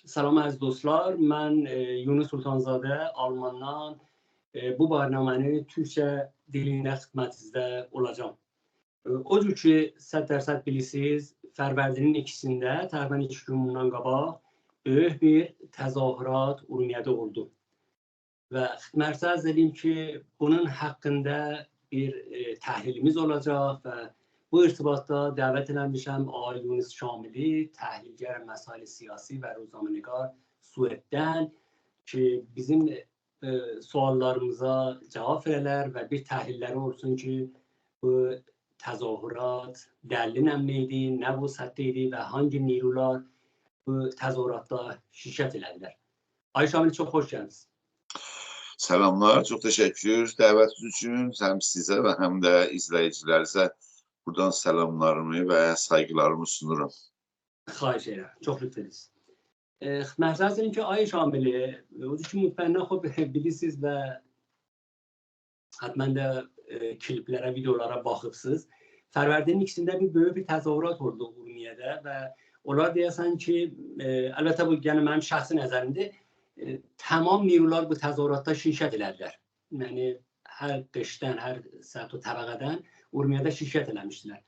سلام از dostlar. Mən Yunus Sultanzadə Almandan bu barnaməni Türkçə dilində xidmətinizdə olacağım. O cür ki 100% bilirsiniz, Fərvərdinin 2-sində təxminən 2 gün bundan qabaq böyük bir təzahürat Urmiyədə oldu. Və xidmətinizə arz edeyim ki, bunun haqqında bir təhlilimiz olacaq və bu irtibatda dəvət edilmişəm Ağay Yunus Şamili, təhlilgər məsail siyasi və rozamanəgar Sueddən ki, bizim suallarımıza cavab verələr və bir təhlilləri olsun ki, bu təzahürat dəlli nəmniydi, nə bu səttiydi və hangi nirular bu təzahüratda şirkət elədilər. Ağay Şamili, çox xoş gəldiniz. Selamlar, çok teşekkür davetiniz için hem size ve hem de izleyicilerinize buradan selamlarımı ve saygılarımı sunurum. Xahiş edirəm, çox lütfeniz. Xidmətinizə arz edim ki, Ağay Şamili, o ki mütbənnən xub bilirsiniz və həttəmən də kliplərə, videolara baxıbsınız. Fərvərdinin 2-sində bir böyük bir təzahürat oldu Urmiyədə və onlar deyəsən ki, əlbəttə bu yəni mənim şəxsi nəzərimdir, tamam nirular bu təzahüratda şirkət elədilər. Yəni hər qışdan, hər səmt o təbəqədən Urmiyədə şirkət eləmişdilər.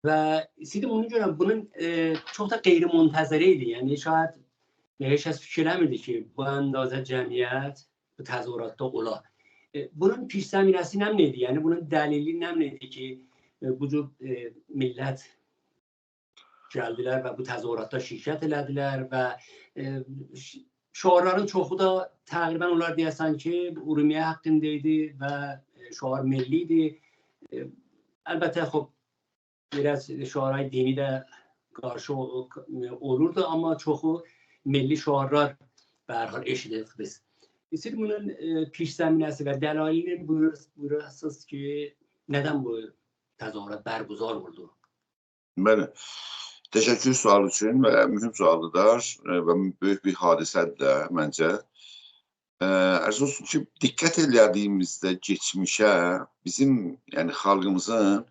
Və istəyirəm onu görəm, bunun çox da qeyri-müntəzəri idi. Yəni şayad heç kəs fikirləmirdi ki, bu əndazə cəmiyyət bu təzahüratda ola. Bunun piş zəminəsi nə idi? Yəni bunun dəlili nə idi ki, bu cür millət gəldilər və bu təzahüratda şirkət elədilər və şuarların çoxu da təqribən onlar deyəsən ki, Urmiyə haqqında idi və şuar milli idi. Əlbəttə, biraz şuaray dini də qarşı olurdu, amma çoxu milli şuarlar bərhal eşidirdik biz. İstəyir bunun piş zəminəsi və dəlalini buyurasınız ki, nədən bu təzahürat bərguzar oldu? Bəli. Teşekkür sual için ve mühüm sualıdır ve büyük bir hadisedir de bence. Arzu olsun ki, dikkat edildiğimizde geçmişe bizim yani halkımızın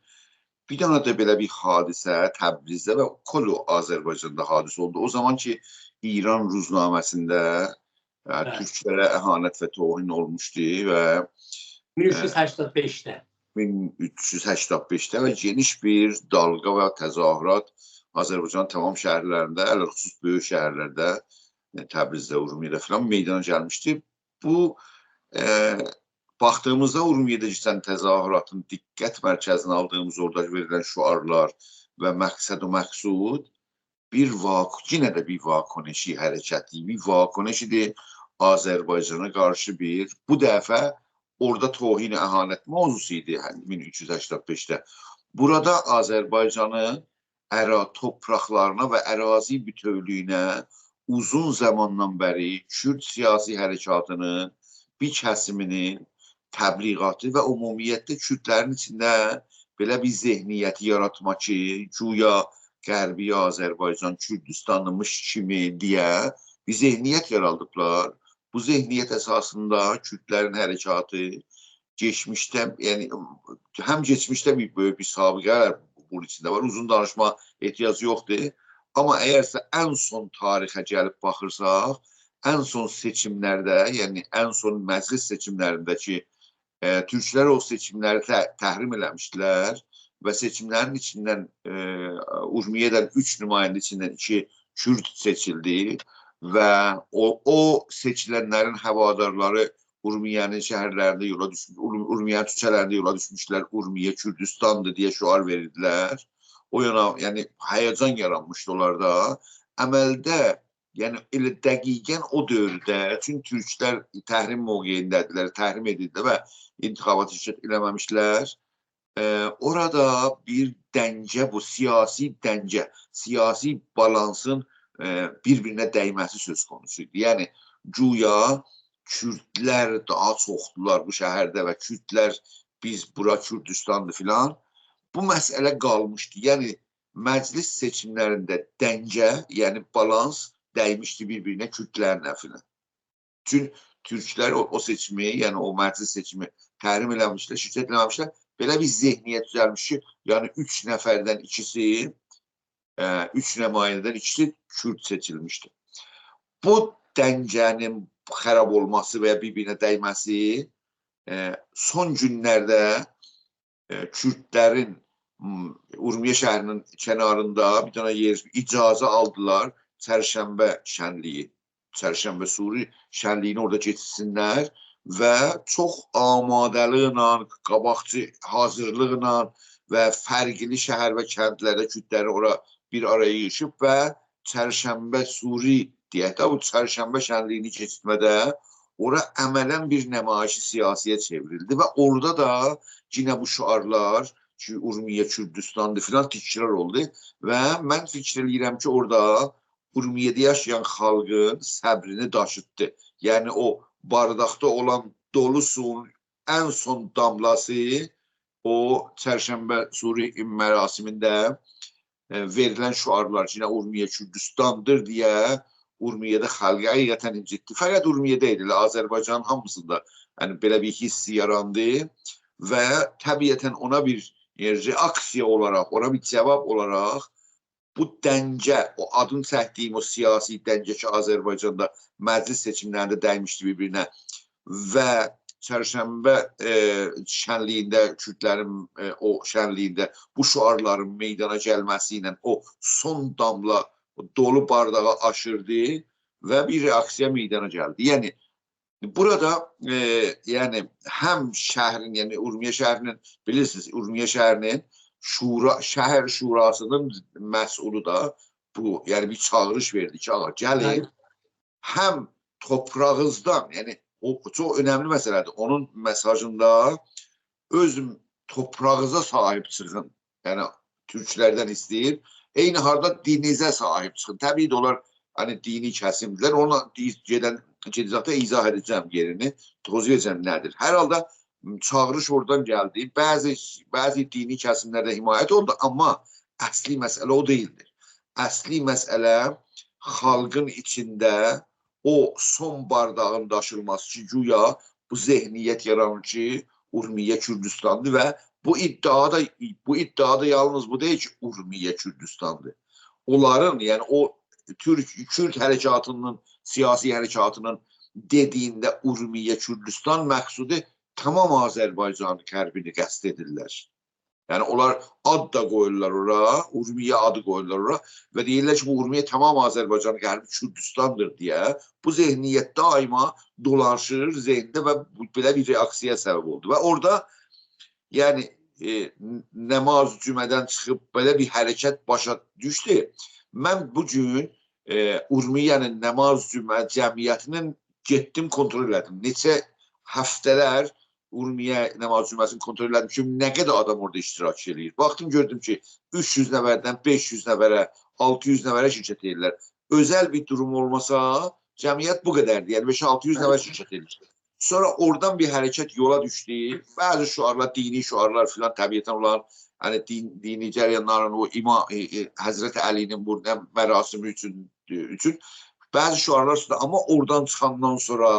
bir tane de böyle bir hadise Təbrizdə ve Kolu Azerbaycan'da hadise oldu. O zaman ki İran ruznamesinde yani Türklere ehanet ve tohin olmuştu ve 1385'te. 1385'te ve geniş bir dalga ve tezahürat Azərbaycanın tamam şəhərlərində, ələlxüsus böyük şəhərlərdə, Təbrizdə, Urmiyədə filan meydana gəlmişdi. Bu, baxdığımızda Urmiyədə keçən təzahüratın diqqət mərkəzinə aldığımız orada verilən şuarlar və məqsəd və məqsud yenə də bir vakoneşi hərəkəti, bir vakoneşidir Azərbaycana qarşı bir, bu dəfə orada tohin əhanət mövzusu idi 1385'də. Burada Azərbaycanı topraqlarına və ərazi bütövlüyünə uzun zamandan bəri Kürt siyasi hərəkatının bir kəsiminin təbliğatı və ümumiyyətlə Kürdlərin içində belə bir zehniyyəti yaratmaq ki, güya Qərbi Azərbaycan Kürdistanmış kimi deyə bir zehniyyət yaraldıblar. Bu zehniyyət əsasında Kürdlərin hərəkatı geçmişdə, yəni həm geçmişdə bir böyük bir sabiqə bunun içində var. Uzun danışma ehtiyacı yoxdur. Amma əgərsə ən son tarixə gəlib baxırsaq, ən son seçimlərdə, yəni ən son məclis seçimlərində ki, Türklər o seçimləri təhrim eləmişdilər və seçimlərin içindən Urmiyədən 3 nümayəndə içindən 2 Kürd seçildi və o seçilənlərin həvadarları Urmiyənin şəhərlərində yola düşmüş, Urmiyənin küçələrində yola düşmüşlər, Urmiyə Kürdistandır deyə şüar verirdilər. O yana, yəni həyəcan yaranmışdı onlarda. Əməldə, yəni elə dəqiqən o dövrdə, çünki Türklər təhrim mövqeyindədirlər, təhrim edildi və intixabat iştirak eləməmişlər. Orada bir dəncə, bu siyasi dəncə, siyasi balansın bir-birinə dəyməsi söz konusuydu. Yəni, güya Kürdlər daha çoxdular bu şəhərdə və Kürdlər biz bura Kürdistandır filan. Bu məsələ qalmışdı. Yəni məclis seçimlərində dəncə, yəni balans dəymişdi bir-birinə Kürdlərin əfinə. Çünki Türklər o seçimi, yəni o məclis seçimi təhrim eləmişlər, şirkət eləmişlər. Belə bir zehniyyət düzəlmiş ki, yəni 3 nəfərdən ikisi, 3 nümayəndədən ikisi Kürd seçilmişdi. bu dəngənin xərab olması və ya bir-birinə dəyməsi son günlərdə Kürdlərin Urmiya şəhərinin kənarında bir dənə yer icazə aldılar. Çərşənbə şənliyi, Çərşənbə Suri şənliyini orada keçsinlər və çox amadəliklə, qabaqcı hazırlıqla və fərqli şəhər və kəndlərdə Kürdləri ora bir araya yığışıb və Çərşənbə Suri deyək də, bu Çərşənbə şənliyini keçirtmədə ora əmələn bir nümayişi siyasiyə çevrildi və orada da yine bu şüarlar ki, Urmiya Kürdistan'dı filan tikrar oldu və mən fikir edirəm ki, orada Urmiyədə yaşayan xalqın səbrini daşıtdı. Yəni o bardaqda olan dolu suyun ən son damlası o Çərşənbə Suri mərasimində verilən şüarlar yine Urmiya Kürdistan'dır deyə Urmiyədə xalqı həqiqətən incitdi. Fəqət Urmiyədə idi, Azərbaycanın hamısında yəni belə bir hissi yarandı və təbiətən ona bir reaksiya olaraq, ona bir cavab olaraq bu dəngə, o adını çəkdiyim o siyasi dəngə ki, Azərbaycanda məclis seçimlərində dəymişdi bir-birinə və Çərşənbə şənliyində, Kürdlərin o şənliyində bu şüarların meydana gəlməsi ilə o son damla dolu bardağı aşırdı və bir reaksiya meydana gəldi. Yəni burada yəni həm şəhrin, yəni Urmiya şəhərinin, bilirsiniz, Urmiya şəhərinin şəhər şurasının məsulü da bu, yəni bir çağırış verdi ki, ağa gəlin, həm toprağınızdan, yəni o çox önəmli məsələdir. Onun mesajında öz toprağınıza sahib çıxın. Yəni türklərdən istəyir. Eyni harda dininizə sahib çıxın. Təbii də onlar hani dini kəsimdilər. Ona gedəcəkdə izah edəcəm yerini. Toz verəcəm nədir. Hər halda çağırış oradan gəldi. Bəzi dini kəsimlərdə himayət oldu. Amma əsli məsələ o deyildir. Əsli məsələ xalqın içində o son bardağın daşılması ki, güya bu zehniyyət yaranır ki, Urmiya Kürdistan'dır və bu iddia da yalnız bu deyil ki, Urmiya Kürdistan'dır. Onların, yəni o Kürt hərəkatının, siyasi hərəkatının dediyində Urmiya Kürdistan məqsudi tamam Azərbaycanın qərbini qəsd edirlər. Yəni onlar ad da qoyurlar ora, Urmiya adı qoyurlar ora və deyirlər ki, bu Urmiya tamam Azərbaycanın qərbi Kürdistandır deyə bu zehniyyət daima dolaşır zehndə və belə bir reaksiya səbəb oldu. Və orada yəni namaz cümədən çıxıb belə bir hərəkət başa düşdü. Mən bugün Urmiyanın namaz cümə cəmiyyətinin getdim kontrol elədim. Neçə həftələr Urmiya namaz cüməsini kontrol elədim ki, nə qədər adam orada iştirak edir. Baxdım, gördüm ki, 300 nəfərdən 500 nəfərə, 600 nəfərə şirkət edirlər. Özəl bir durum olmasa, cəmiyyət bu qədərdir. Yəni 500-600 nəfər şirkət edir. Sonra oradan bir hərəkət yola düşdü. Bəzi şüarlar, dini şüarlar filan təbiətən olan, hani dini cəryanların o Həzrəti Əlinin burada mərasimi üçün bəzi şüarlar sonra, amma oradan çıxandan sonra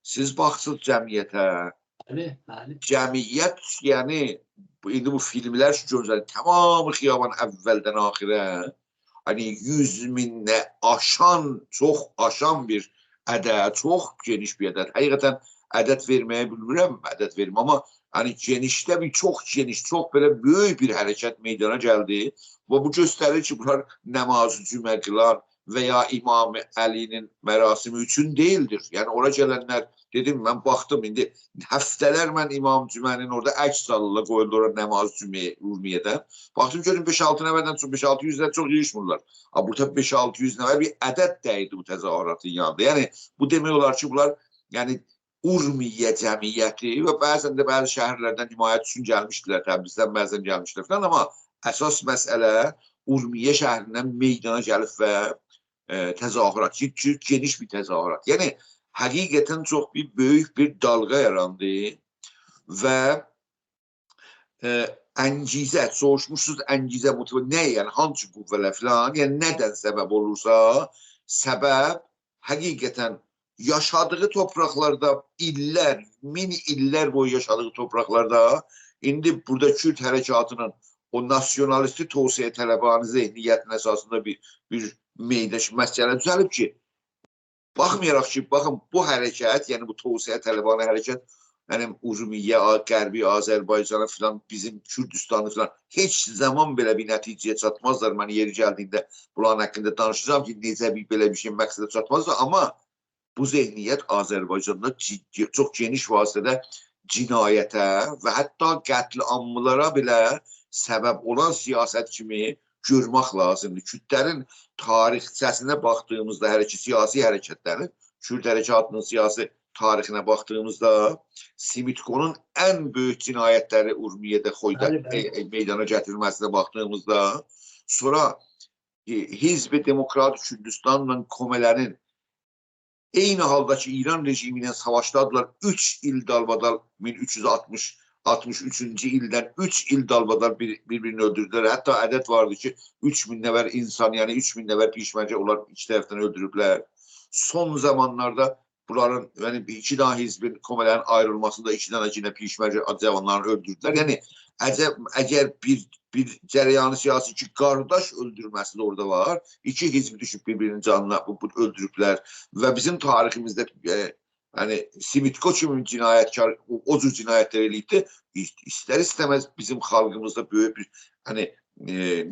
siz baxsınız cəmiyyətə. Cəmiyyət, yəni indi bu filmlər şu gözəl, tamamı xiyaban əvvəldən axirə, hani 100 minə aşan, çox aşan bir ədəd, çox geniş bir ədəd. Həqiqətən ədəd verməyə bilmirəm, ədəd verim, amma hani genişdə bir çox geniş, çox belə böyük bir hərəkət meydana gəldi və bu göstərir ki, bunlar namazı cümə qılan və ya İmam Əlinin mərasimi üçün deyildir. Yəni ora gələnlər, dedim, mən baxdım, indi həftələr mən İmam Cümənin orada əks salırlar, qoyulur namaz cüməyə, Urmiyədən. Baxdım, görün 5-6 nəfərdən çox, 5-600 nəfər çox yığışmırlar. Burada 5-600 nəfər bir ədəd dəydi bu təzahüratın yanında. Yəni bu demək olar ki, bunlar yəni Urmiya cəmiyyəti və bəzən də bəzi şəhərlərdən himayət üçün gəlmişdilər, Təbrizdən bəzən gəlmişdilər falan, amma əsas məsələ Urmiya şəhərindən meydana gəlib və təzahürat, geniş bir təzahürat. Yəni həqiqətən çox bir böyük bir dalğa yarandı və əngizə, soruşmuşsunuz əngizə motivə nə, yəni hansı qüvvələr filan, yəni nədən səbəb olursa, səbəb həqiqətən yaşadığı topraklarda illər, min illər boyu yaşadığı topraklarda indi burada Kürt hərəkatının o nasyonalisti tövsiyə tələbanı zehniyyətin əsasında bir məsələ düzəlib ki, Baxmayaraq ki, baxın bu hərəkət, yəni bu Tövsiyə Tələbanı hərəkət, yəni Urumiyyə, Qərbi Azərbaycana filan, bizim Kürdistanı filan heç zaman belə bir nəticəyə çatmazlar. Mən yeri gəldiyində bunların haqqında danışacağım ki, necə belə bir şey məqsədə çatmazlar. Amma bu zehniyyət Azərbaycanda çox geniş vasitədə cinayətə və hətta qətliamlara belə səbəb olan siyasət kimi görmək lazımdır. Kürdlərin tarixçəsinə baxdığımızda, siyasi hərəkətlərin, Kürd hərəkatının siyasi tarixinə baxdığımızda Simitkonun ən böyük cinayətləri Urmiyədə, Xoyda meydana gətirilməsinə baxdığımızda, sonra Hizb-i Demokrat Kürdistanla Komələrin eyni halda ki İran rejimi ilə savaşdadılar, 3 il dalbadal 1363-cü ildən 3 il dalbadal bir-birini öldürdülər. Hətta ədəd vardı ki 3000 nəfər insan, yəni 3000 nəfər pişməcə onlar iki tərəfdən öldürüblər. Son zamanlarda bunların, yəni iki dənə hizbin, Komələrin ayrılmasında iki dənə yine pişməcə cavanlarını öldürdülər. Yəni əgər bir cərəyanı siyasi ki qardaş öldürməsi də orada var. İki hizb düşüb bir-birinin canına öldürüblər və bizim tariximizdə yəni Simitko kimi cinayətkar o cür cinayətlər eləyibdi. İstər-istəməz bizim xalqımızda böyük bir hani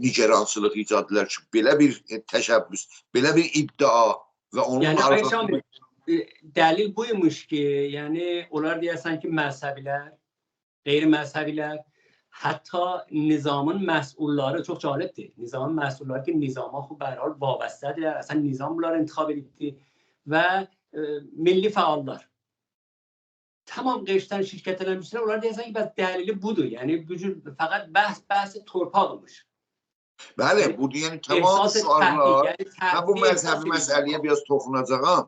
nigerançılıq icad edilər ki, belə bir təşəbbüs, belə bir iddia və onun yani arasında dəlil buymuş ki, yani onlar deyəsən ki məzhəbilər, qeyri-məzhəbilər, hatta nizamın məsulları çok cəlibdir. Nizamın məsulları ki nizama xub bərhal vabəstədirlər. Əsən nizam bunları intiqab edibdi və milli fəallar. Tamam qeşdən şirkət eləmişlər. Onlar deyəsən ki, bəs dəlili budur. Yəni fəqət bəhs torpaqmış. Bəli, bu yəni tamam suallar. Mən bu məzhəbi məsələyə biraz toxunacağam.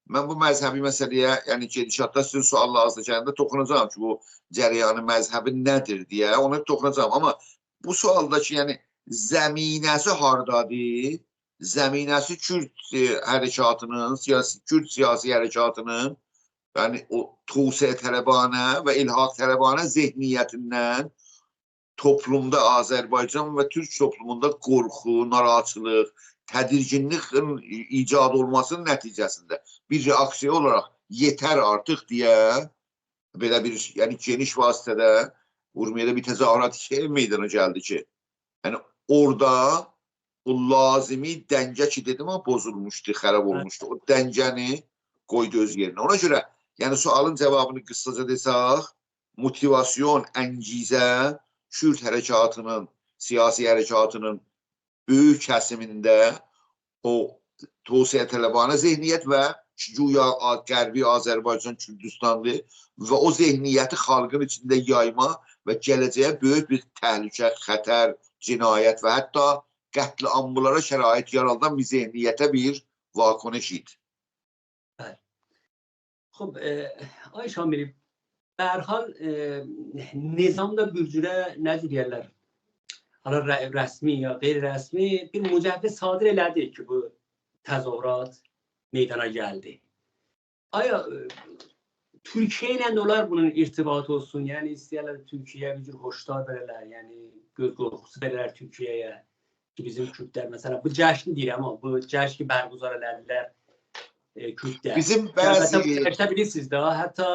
Mən bu məzhəbi məsələyə, yəni gedişatda sizin suallar azda gəlində toxunacağam ki, bu cərəyanı məzhəbi nədir deyə, ona toxunacağam. Amma bu sualdakı yəni zəminəsi hardadır? Zəminəsi Kürd hərəkatının, Kürd siyasi hərəkatının, yəni o Tövsiyə Tələbanə və İlhaq Tələbanə zehniyyətindən toplumda Azərbaycan və Türk toplumunda qorxu, narahatçılıq, tədirginliyin icad olmasının nəticəsində bir reaksiya olaraq yetər artıq deyə belə bir yəni geniş vasitədə Urmiyədə bir təzahürat meydana gəldi ki, yəni orada o lazımi dəngə ki dedim ama bozulmuşdu, xərab olmuşdu. O dəngəni qoydu öz yerinə. Ona görə yəni sualın cavabını qısaca desək, motivasyon, əngizə Kürd hərəkatının, siyasi hərəkatının böyük kəsimində o Tövsiyə Tələbanə zehniyyət və güya Qərbi Azərbaycan Kürdistandır və o zehniyyəti xalqın içində yayma və gələcəyə böyük bir təhlükə, xətər, cinayət və hətta qətliamlara şərait yaradan bir zehniyyətə bir vakoneş idi. Xub, Ay Şamili, bərhal nizamda bürcürə nə deyirlər? Hala rəsmi ya qeyri-rəsmi bir mücəvviz sadir elədi ki, bu təzahürat meydana gəldi. Aya Türkiyə ilə də olar bunun irtibatı olsun? Yəni istəyirlər Türkiyəyə bir cür hoşdar verələr, yəni göz qorxusu verələr Türkiyəyə ki, bizim Kürdlər məsələn bu cəşni deyirəm amma bu cəşni bərquzar elədilər Kürdlər. Bizim bəzi bilirsiniz də, hətta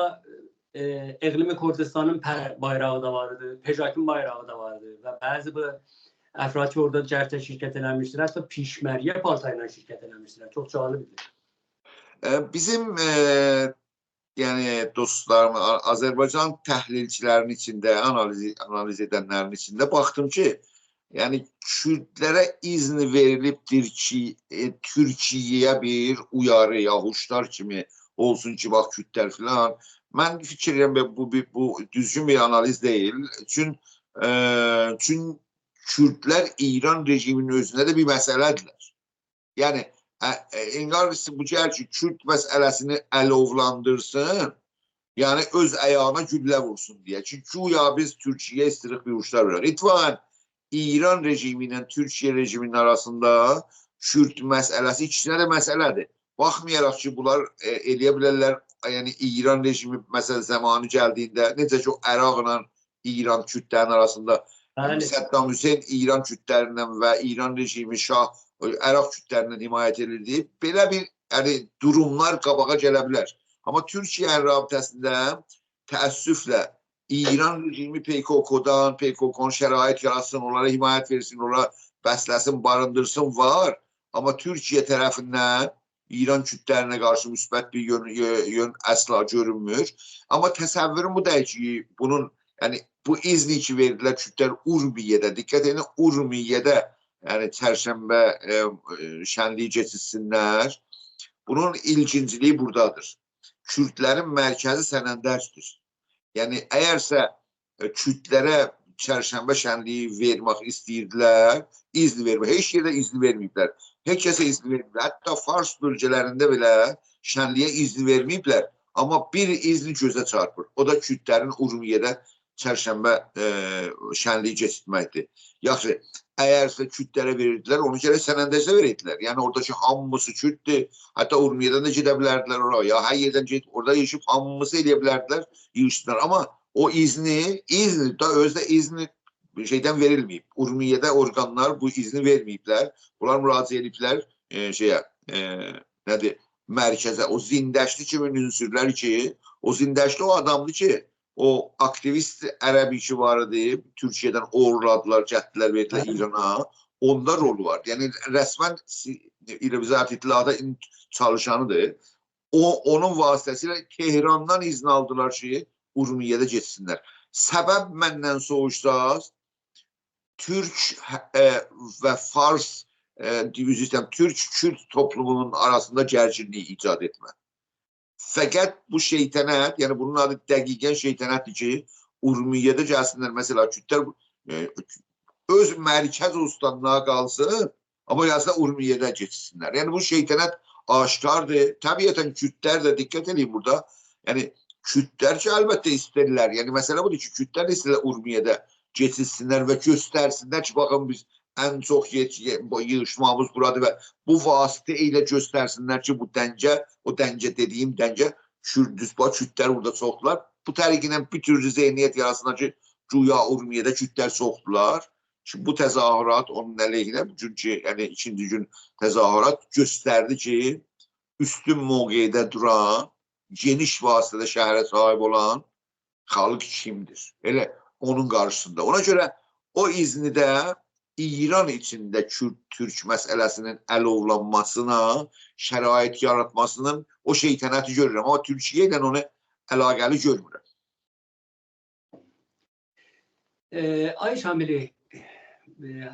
İqlimi Kurdistanın bayrağı da vardı, Pejakin bayrağı da vardı və bəzi bu əfrad ki orada cərtə şirkət eləmişdilər, hətta Pişməriyyə partayla şirkət eləmişdilər. Çox cəlibdir. Bizim yəni dostlarım, Azərbaycan təhlilçilərinin içində, analiz edənlərin içində baxdım ki, yəni Kürdlərə izn verilibdir ki, Türkiyəyə bir uyarı ya huşlar kimi olsun ki, bax Kürdlər filan. Mən fikirləyirəm bu düzgün bir analiz deyil. Çünki Kürdlər İran rejiminin özünə də bir məsələdirlər. Yəni enqarisi bu gəlir ki, Kürd məsələsini əlovlandırsın, yəni öz ayağına güllə vursun deyə. Çünki güya biz Türkiyə istirik bir uçlar verir. İttifaqən İran rejimi ilə Türkiyə rejiminin arasında Kürd məsələsi ikisine də məsələdir. Baxmayaraq ki, bunlar eləyə bilərlər, yəni İran rejimi məsələ zamanı gəldiyində, necə ki o Əraqla İran Kürdlərin arasında Səddam Hüseyn İran Kürdlərindən və İran rejimi Şah Əraq Kürdlərindən himayət edildi. Belə bir yəni durumlar qabağa gələ bilər. Amma Türkiyə rabitəsində təəssüflə İran rejimi PKK-dan, PKK-nın şərait yaratsın, onlara himayət versin, onlara bəsləsin, barındırsın var. Amma Türkiyə tərəfindən İran kütlərinə qarşı müsbət bir yön əsla görünmür. Amma təsəvvürüm bu deyil ki, bunun, yəni bu izni ki verdilər kütlər Urmiyyədə, diqqət edin, Urmiyyədə, yəni çərşənbə şənliyi keçirsinlər. Bunun ilginciliyi buradadır. Kürdlərin mərkəzi Sənəndərsdir. Yəni, əgərsə kürdlərə çərşənbə şənliyi vermək istəyirdilər, izni vermək. Heç yerdə izni verməyiblər. Heç kəsə izni verməyiblər. Hətta Fars bölgələrində belə şənliyə izni verməyiblər. Amma bir izni gözə çarpır. O da kürdlərin Urmiyyədə çərşənbə şənliyi keçirməkdir. Yaxşı, əgərsə kürdlərə verirdilər, onu gərək Sənəndəsə verirdilər. Yəni, oradakı hamısı kürddir. Hətta Urmiyyədən də gedə bilərdilər oraya. Ya, hər yerdən gedib, orada yaşayıb hamısı eləyə bilərdilər, yığışdılar. Amma o izni da özdə izni şeydən verilməyib. Urmiyyədə orqanlar bu izni verməyiblər. Bunlar müraciət ediblər nədir, mərkəzə. O Zindəşli kimi ünsürlər ki, o Zindəşli o adamdır ki, o aktivist ərəbi ki var idi, Türkiyədən uğurladılar, cəhdlər verdilər İrana. Onda rolu var. Yəni, rəsmən İrəvizat İttilada çalışanıdır. Onun vasitəsilə Tehrandan izin aldılar ki, Urmiyyədə geçsinlər. Səbəb məndən soruşsaz, Türk və Fars, Türk-Kürt toplumunun arasında gərginliyi icad etmə. Fəqət bu şeytənət, yəni bunun adı dəqiqən şeytənətdir ki, Urmiyyədə gəlsinlər, məsələ Kürtlər öz mərkəz ustanlığa qalsın, amma yazda Urmiyyədə geçsinlər. Yəni bu şeytənət aşkardır. Təbiətən Kürtlər də diqqət edin burada. Yəni Kürtlər ki, əlbəttə istəyirlər. Yəni məsələ budur ki, Kürtlər istəyirlər Urmiyyədə geçsinlər və göstərsinlər ki, baxın biz ən çox yığışmamız buradır və bu vasitə ilə göstərsinlər ki, bu dəncə, o dəncə dediyim dəncə, Kürtlər burada çoxdular. Bu təriqlə bir türlü zehniyyət yarasına ki, güya Urmiyyədə Kürtlər çoxdular. Şimdi bu təzahürat onun əleyhinə, çünki yəni, ikinci gün təzahürat göstərdi ki, üstün mövqedə duran, geniş vasitədə şəhərə sahib olan xalq kimdir? Elə onun qarşısında. Ona görə o izni də İran içində Kürt-Türk məsələsinin əlovlanmasına, şərait yaratmasının o şeytənəti görürəm. Amma Türkiyə ilə onu əlaqəli görmürəm. Ay Şamili,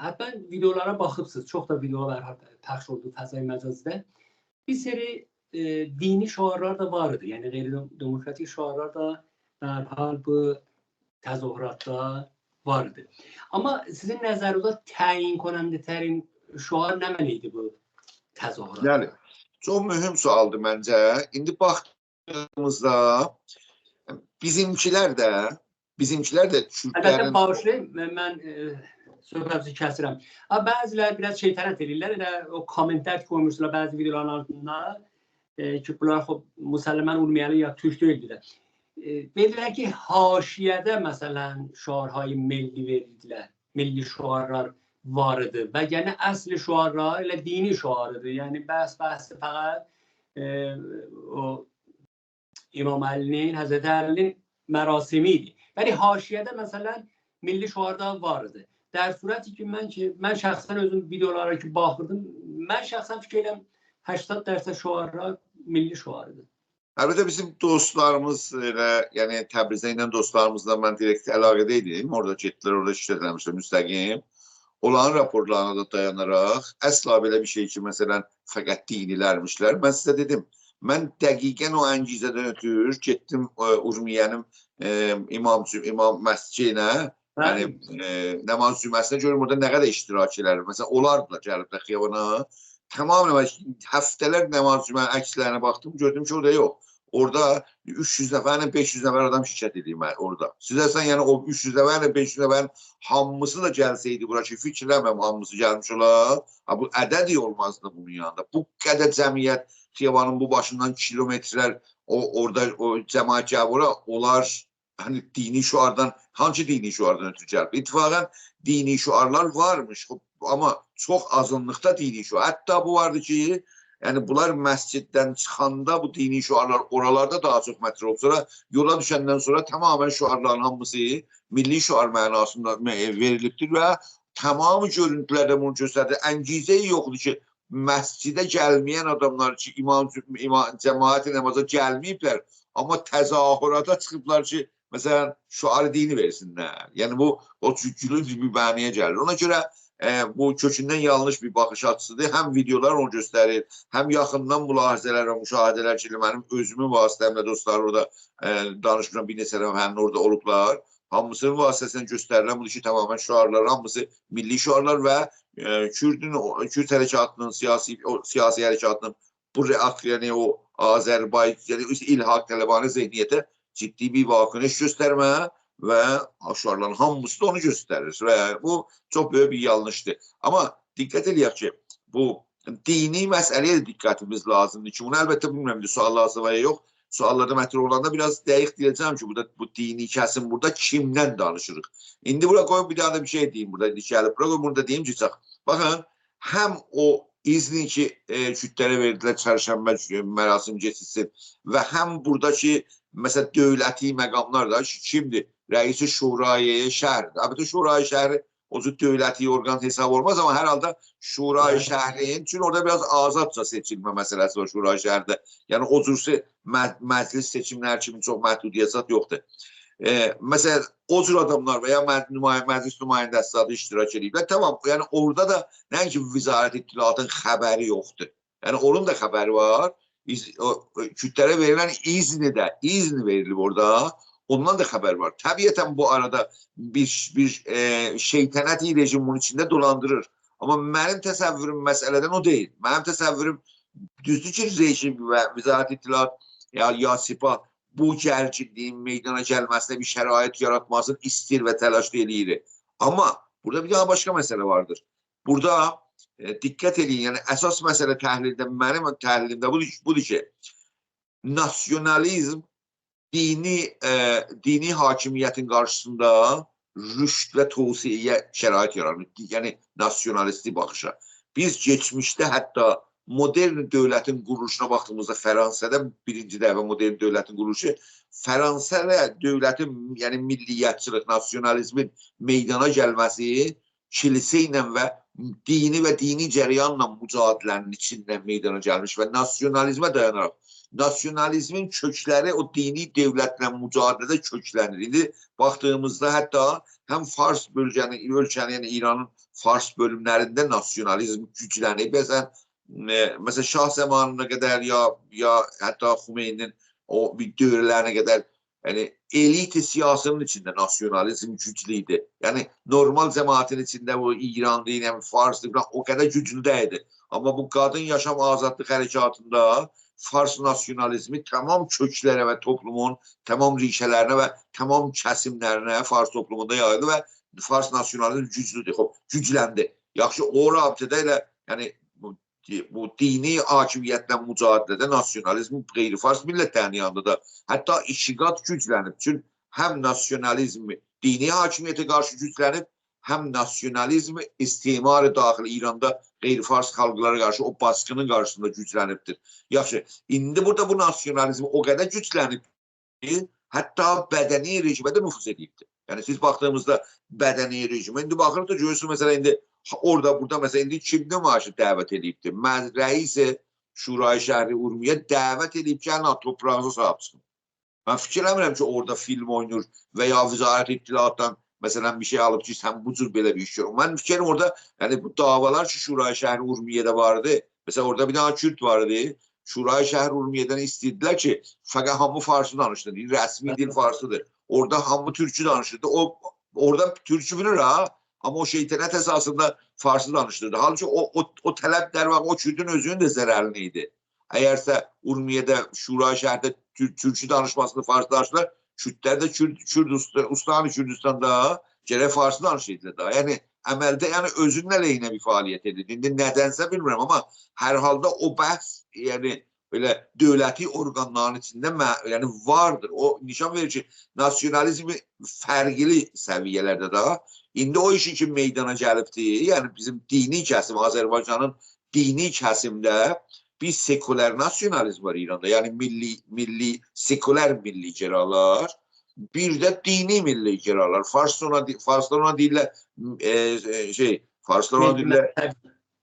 hətta videolara baxıbsınız. Çox da videolar pəxş oldu fəzai məcazda. Bir seri dini şüarlar da var idi. Yəni qeyri-demokratik şüarlar da dərhal bu təzahüratda var idi. Amma sizin nəzərinizdə təyin konəndətərin şüar nə məniydi bu təzahürat? Yəni, çox mühüm sualdır məncə. İndi baxdığımızda bizimkilər də Kürtlərin... Əlbəttə, bağışlayın, mən söhbətimizi kəsirəm. Bəziləri biraz şeytənət edirlər, elə o kommentlər koymuşlar bəzi videoların altında ki, bunlar müsəlman olmayan ya Türk deyildilər. Dedilər ki, haşiyədə məsələn şuarهای milli verdilər, milli şuarlar var idi və yəni əsli şuarlar elə dini şuarıdır. Yəni bəhs-bəhsi fəqət o İmam Əlinin, Həzrət Əlinin mərasimi idi. Yəni haşiyədə məsələn milli şuarlar var idi. در صورتی که من şəxsən özüm videolara ki baxırdım, mən şəxsən fikir edirəm 80% şuarlar milli şuarıdır. Əlbəttə bizim dostlarımız elə, yəni Təbrizdə ilə dostlarımızla mən direkt əlaqədə idim. Orada getdilər, orada işlətləmişlər müstəqim. Onların raporlarına da dayanaraq əsla belə bir şey ki, məsələn, fəqət dinilərmişlər. Mən sizə dedim, mən dəqiqən o əngizədən ötür getdim Urmiyyənin İmam məscidinə. Yəni, namaz cüməsinə görüm, orada nə qədər iştirak edir. Məsələn, olardılar gəliblər xiyabana. Tamamən həftələr namaz cümənin əkslərinə baxdım, gördüm ki, orada yox. Orada 300 nəfərlə 500 nəfər adam şirkət edir orada. Sizəsən, yəni o 300 nəfərlə 500 nəfərin hamısı da gəlsəydi bura ki, fikirləməm hamısı gəlmiş olar. Bu ədəd olmazdı bunun yanında. Bu qədər cəmiyyət xiyabanın bu başından kilometrlər orada o cəmaət gəbura olar. Hani dini şuardan, hangi dini şuardan ötürü gəlib? İttifaqən dini şuarlar varmış, amma çox azınlıqda dini şuar. Hətta bu vardı ki, Yəni bunlar məsciddən çıxanda bu dini şüarlar oralarda daha çox mətr olub. Sonra yola düşəndən sonra tamamən şüarların hamısı milli şüar mənasında verilibdir və tamamı görüntülərdə bunu göstərdir. Əngizə yoxdur ki, məscidə gəlməyən adamlar ki, cəmaət-i namaza gəlməyiblər, amma təzahürata çıxıblar ki, məsələn, şüar dini versinlər. Yəni bu, o cüccülü bir bəniyə gəlir. Ona görə bu kökündən yanlış bir baxış açısıdır. Həm videolar onu göstərir, həm yaxından mülahizələr və müşahidələr ki, mənim özümün vasitəmlə dostlar orada danışmışam, bir neçə həmin orada olublar. Hamısının vasitəsindən göstərilən budur ki, tamamən şüarlar, hamısı milli şüarlar və Kürt hərəkatının, siyasi hərəkatının bu reaksiyonu, o Azərbaycan, ilhaq tələbanı zehniyyətə ciddi bir vakınış göstərmə və şüarların hamısı da onu göstərir və bu çox böyük bir yanlışdır. Amma diqqət edək ki, bu dini məsələyə də diqqətimiz lazımdır ki, bunu əlbəttə bilmirəm, suallar azı yox. Suallarda mətr olanda biraz dəqiq deyəcəm ki, bu dini kəsim burada kimdən danışırıq? İndi bura qoyun bir daha da bir şey deyim burada. Gəlib bura qoyun, bunu da deyim ki, baxın, həm o izni ki, kütlərə verdilər, çərşənbə mərasim keçilsin və həm buradakı, məsələn, dövləti məqamlar da kimdir? Rəisi Şurayı şəhərdir. Əlbəttə, Şurayı şəhəri o cür dövləti orqan hesab olmaz, amma hər halda Şurayı şəhərin, çünki orada biraz azadca seçilmə məsələsi var Şurayı şəhərdə. Yəni, o cür məclis seçimləri kimi çox məhdudiyyət yoxdur. Məsələn, o cür adamlar və ya məclis nümayəndəsi adı iştirak ediblər. Tamam, yəni orada da nəinki Vizarət İttilaatın xəbəri yoxdur. Yəni, onun da xəbəri var. Kütlərə verilən izn verilib orada. Ondan da xəbər var. Təbiətən bu arada bir şeytanəti rejim bunun içində dolandırır. Amma mənim təsəvvürüm məsələdən o deyil. Mənim təsəvvürüm düzdür ki, rejim və Vizarət İttilaat ya Sepah bu gərginliyin meydana gəlməsinə bir şərait yaratmasını istir və təlaş eləyir. Amma burada bir daha başqa məsələ vardır. Burada diqqət edin, yəni əsas məsələ təhlildə, mənim təhlilimdə budur ki, nasyonalizm dini hakimiyyətin qarşısında rüşd və tövsiyə şərait yaranır. Yəni, nasyonalisti baxışa. Biz geçmişdə hətta modern dövlətin quruluşuna baxdığımızda Fransada birinci dəfə modern dövlətin quruluşu, Fransada dövlətin, yəni milliyyətçilik, nasyonalizmin meydana gəlməsi kilisə ilə və dini cəryanla mücadilənin içindən meydana gəlmiş və nasyonalizmə dayanaraq. Nasyonalizmin kökləri o dini dövlətlə mücadilədə köklənir. İndi baxdığımızda hətta həm Fars ölkənin, yəni İranın Fars bölümlərində nasyonalizm güclənib. Məsələn, Şah zamanına qədər ya hətta Xümeyninin o bir dövrlərinə qədər eliti siyasının içində nasyonalizm güclüydü. Yəni, normal cəmaətin içində bu İranlı, Farslı o qədər güclü deyildi. Amma bu qadın yaşam azadlıq hərəkatında Fars nasyonalizmi tamam köklərə və toplumun tamam rişələrinə və tamam kəsimlərinə Fars toplumunda yayıldı və Fars nasyonalizmi güclüdür, gücləndi. Yaxşı, o rabitədə ilə, yəni, bu dini hakimiyyətlə mücadilədə nasyonalizm qeyri-Fars millətlərinin yanında da hətta iki qat güclənib. Çünki həm nasyonalizmi dini hakimiyyətə qarşı güclənib, həm nasyonalizmi istimar-ı daxili İranda qeyri-Fars xalqlara qarşı o baskının qarşısında güclənibdir. Yaxşı, indi burada bu nasyonalizm o qədər güclənib ki, hətta bədəni rejimə də nüfuz edibdir. Yəni, siz baxdığımızda bədəni rejimə, indi baxırıq da görürsünüz, məsələn, indi orada, burada, məsələn, indi kim nümayişi dəvət edibdir? Rəis Şurayı şəhəri Urmiyə dəvət edib ki, toprağınıza sahib çıxın. Mən fikir eləmirəm ki, orada film oynur və ya Vizarət İttilaatdan məsələn bir şey alıb ki, sən bu cür belə bir iş görürüm. Mən fikrim orada, yəni bu davalar ki, Şurayı şəhəri Urmiyədə vardı. Məsələn, orada bir dana Kürt vardı. Şurayı şəhəri Urmiyədən istədilər ki, fəqət hamı Farsı danışdı. Rəsmi dil Farsıdır. Orada hamı Türkçü danışırdı. Orada Türkçü bilir ha. Amma o şeytanət əsasında Farsı danışdırdı. Halbuki o tələb dərvaq o Kürdün özünün də zərərli idi. Əgərsə Urmiyədə, Şurayı şəhərdə Türkçü danışmasını Farsı danışdılar, Kürdlər də Ustani Kürdistanda gərək Farsı danışırdılar da. Yəni, əməldə özünün əleyhinə bir fəaliyyət edir. İndi nədənsə bilmirəm, amma hər halda o bəhs, yəni, belə dövləti orqanların içində vardır. O nişan verir ki, nasyonalizmi fərqli səviyyələrdə da indi o işin ki meydana gəlibdir. Yəni bizim dini kəsim, Azərbaycanın dini kəsimdə bir sekuler nasyonalizm var İran'da. Yani milli sekuler milliceralar, bir de dini milliceralar. Farslar ona deyirlər Farslar ona deyirlər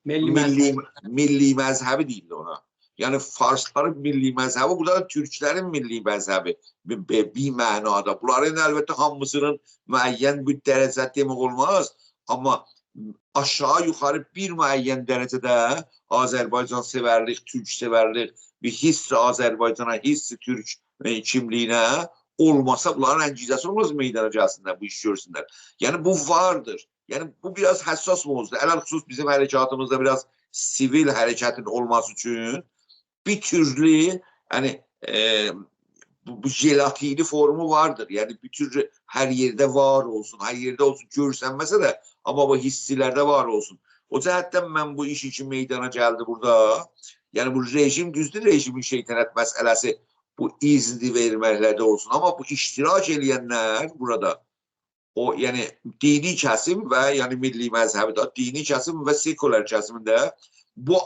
milli məzhəbi deyirlər ona. Yani Farsların milli məzhəbi, burada da Türklərin milli məzhəbi bir mənada. Bunların əlbəttə hamısının müəyyən bir dərəcə demək olmaz, amma aşağı yuxarı bir müəyyən dərəcədə Azərbaycan sevərlik, Türk sevərlik, bir hissi Azərbaycana, hissi Türk kimliyinə olmasa bunların əngizəsi olmaz meydana gəlsinlər, bu iş görsünlər. Yani bu vardır. Yani bu biraz həssas mövzudur. Ələlxüsus bizim hərəkatımızda biraz sivil hərəkətin olması üçün bir türlü yani bu jelatini formu vardır. Yani bir türlü her yerde var olsun, her yerde olsun görsənməsə də, ama bu hissilerde var olsun. O cəhətdən mən bu iş için meydana geldi burada. Yani bu rejim düzdür, rejimin şeytanət məsələsi bu izni verməklərdə olsun. Ama bu iştirak edenler burada, o yani dini kesim ve yani milli məzhəbi də, dini kesim ve sekuler kesiminde bu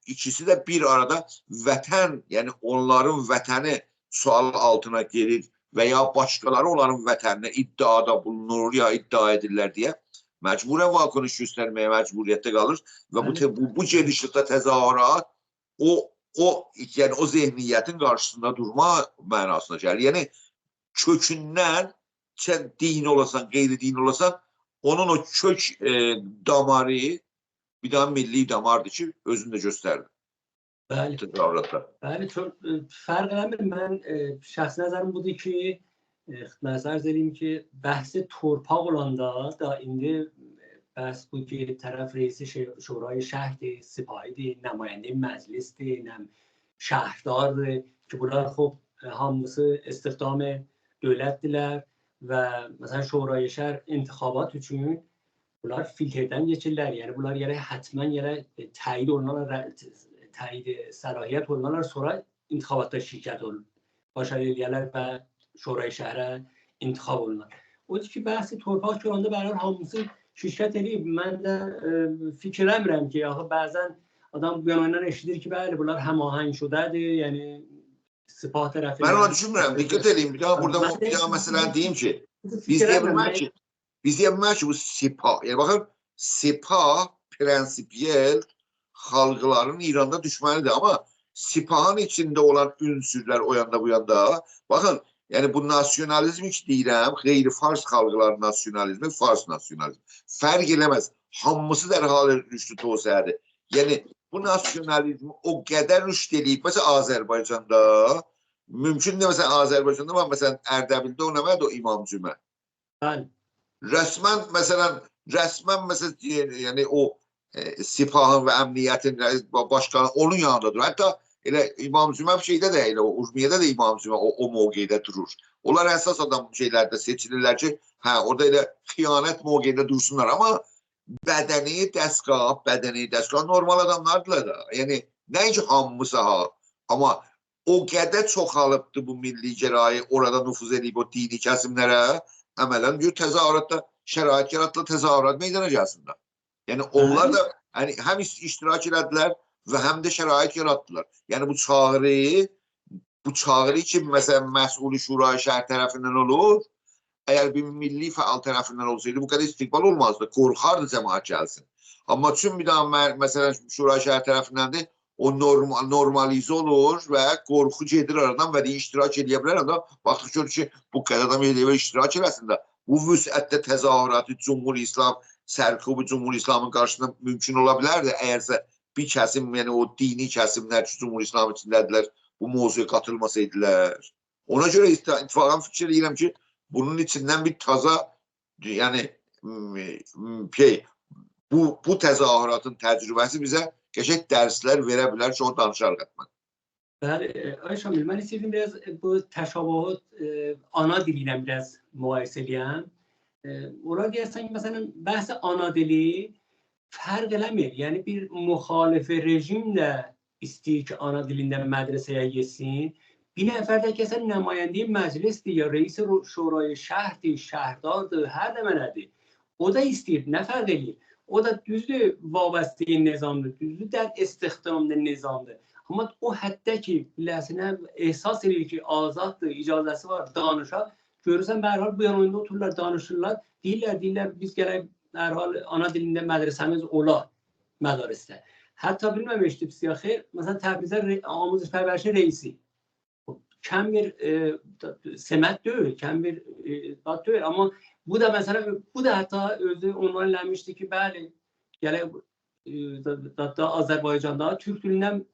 ikisi de bir arada vətən, yani onların vətəni sual altına gelir veya başkaları onların vətəninə iddiada bulunur ya iddia edirlər diye mecburen vakonuş göstermeye mecburiyette kalır ve bu gedişlikdə təzahürat yani o zihniyyətin karşısında durma mənasına gəlir. Yani kökündən sen din olasan, qeyri-din olasan, onun o kök damarı bir daha milli damardır ki, özünü de gösterdi. Bəli, çox fərq eləmir. Mən şəxsi nəzərim budur ki, nəzər edeyim ki, bəhsi torpaq olanda da indi bəhs bu ki, tərəf reisi şurayı şəhərdir, sipahidir, nümayəndə məclisdir, şəhərdardır ki, bunlar xub hamısı istihdam dövlətdirlər və məsələn şurayı şəhər intixabat üçün bunlar filtrdən geçirlər. Yəni bunlar yerə həttəmən yerə təyid olunarlar, təyid səlahiyyət olunarlar, sonra intixabatda şirkət olunur. Başarı eləyərlər və şurayı şəhərə intixab olunur. O ki, bəhsi torpaq ki, onda bərabər hamısı şirkət eləyib. Mən də fikir eləmirəm ki, bəzən adam bu yanından eşidir ki, bəli, bunlar həmahəng şudədir, yəni Sipah tərəfi. Ben ona düşünmürəm, diqqət edeyim. Bir daha mesela diyeyim ki, biz deyəbilmək ki, bu Sipah, yani bakın Sipah prensipiyel xalqların İranda düşmənidir, ama Sipahın içinde olan ünsürlər o yanda bu yanda, bakın, yani bu nasyonalizm hiç deyirəm, qeyri-Fars xalqların nasyonalizmi, Fars nasyonalizmi. Fərq eləməz, hamısı dərhal rüştü tosədir. Yani bu nasyonalizmi o qədər rüşt eləyib, mesela Azərbaycanda, mümkün də mesela Azərbaycanda var, mesela Ərdəbildə o nəmədir o İmam Cümə? Resmen mesela yani o Sipahın ve emniyetin başkanı onun yanındadır. Hatta elə İmam Cümə şeydə də elə o Urmiye'də də İmam Cümə o mövqedə durur. Onlar əsas adam şeylərdə seçilirlər ki, orada elə xiyanət mövqedə dursunlar, ama bədəni dəstgah normal adamlardılar da. Yani nəinki hamısı ama o qədər çoxalıbdı bu milli cerayı orada nüfuz edib o dini kəsimlərə, əmələn diyor təzahüratda şərait yarattılar, təzahürat meydana gəlsinlər. Yani onlar da hani hem iştirak ettiler ve hem de şərait yarattılar. Yani bu çağrı için mesela məsul-i şura şəhər tərəfindən olur. Eğer bir milli faal tarafından olsaydı bu kadar istikbal olmazdı. Korkardı cemaat gelsin. Ama tüm bir daha mesela Şura Şehir tarafından da o normalize olur ve korku gelir aradan ve de iştirak edebilir adam. Baktık ki bu kadar adam ediyor iştirak edersinde. Bu vüs'ette tezahüratı Cumhur İslam, sərkubu Cumhur İslam'ın karşısında mümkün olabilirdi. Eğerse bir kesim yani o dini kesimler Cumhur İslam içindədirlər bu mevzuya katılmasaydılar. Ona göre ittifakın fikir deyirəm ki bunun içinden bir taza yani bu tezahüratın tecrübesi bize gerçek dersler verebilir. Çok danışarıq etmən. Bəli, Ayşamil, mən istəyirdim biraz bu təşabuhat ana dili ilə biraz müqayisə edəyəm. Olar deyəsən ki, məsələn, bəhs ana dili fərq eləmir. Yəni bir müxalif rejim də istəyir ki, ana dilində mədrəsəyə getsin. Bir nəfər də kəsən nümayəndə məclisdir ya reis şurayı şəhərdir, şəhərdardır, hər də mənədir. O da istəyir, nə fərq edir? O da düzdür, vabəstəyi nizamdır, düzdür, istihdamlı nizamdır. Amma o həddə ki, biləsinə ehsas edir ki, azaddır, icazəsi var, danışa. Görürsən, bərhal bu yan oyunda otururlar, danışırlar. Deyirlər, biz gərək bərhal ana dilində mədrəsəmiz ola mədarisdə. Hətta bilməmişdik ya xeyr, məsələn, Təbrizdə amuzaj pərvərişin reisi. Kəm bir semət deyil, kəm bir dad deyil. Amma bu da məsələn, bu da hətta özü onlaynlənmişdi ki, bəli, gərək Azərbaycanda türk dilindən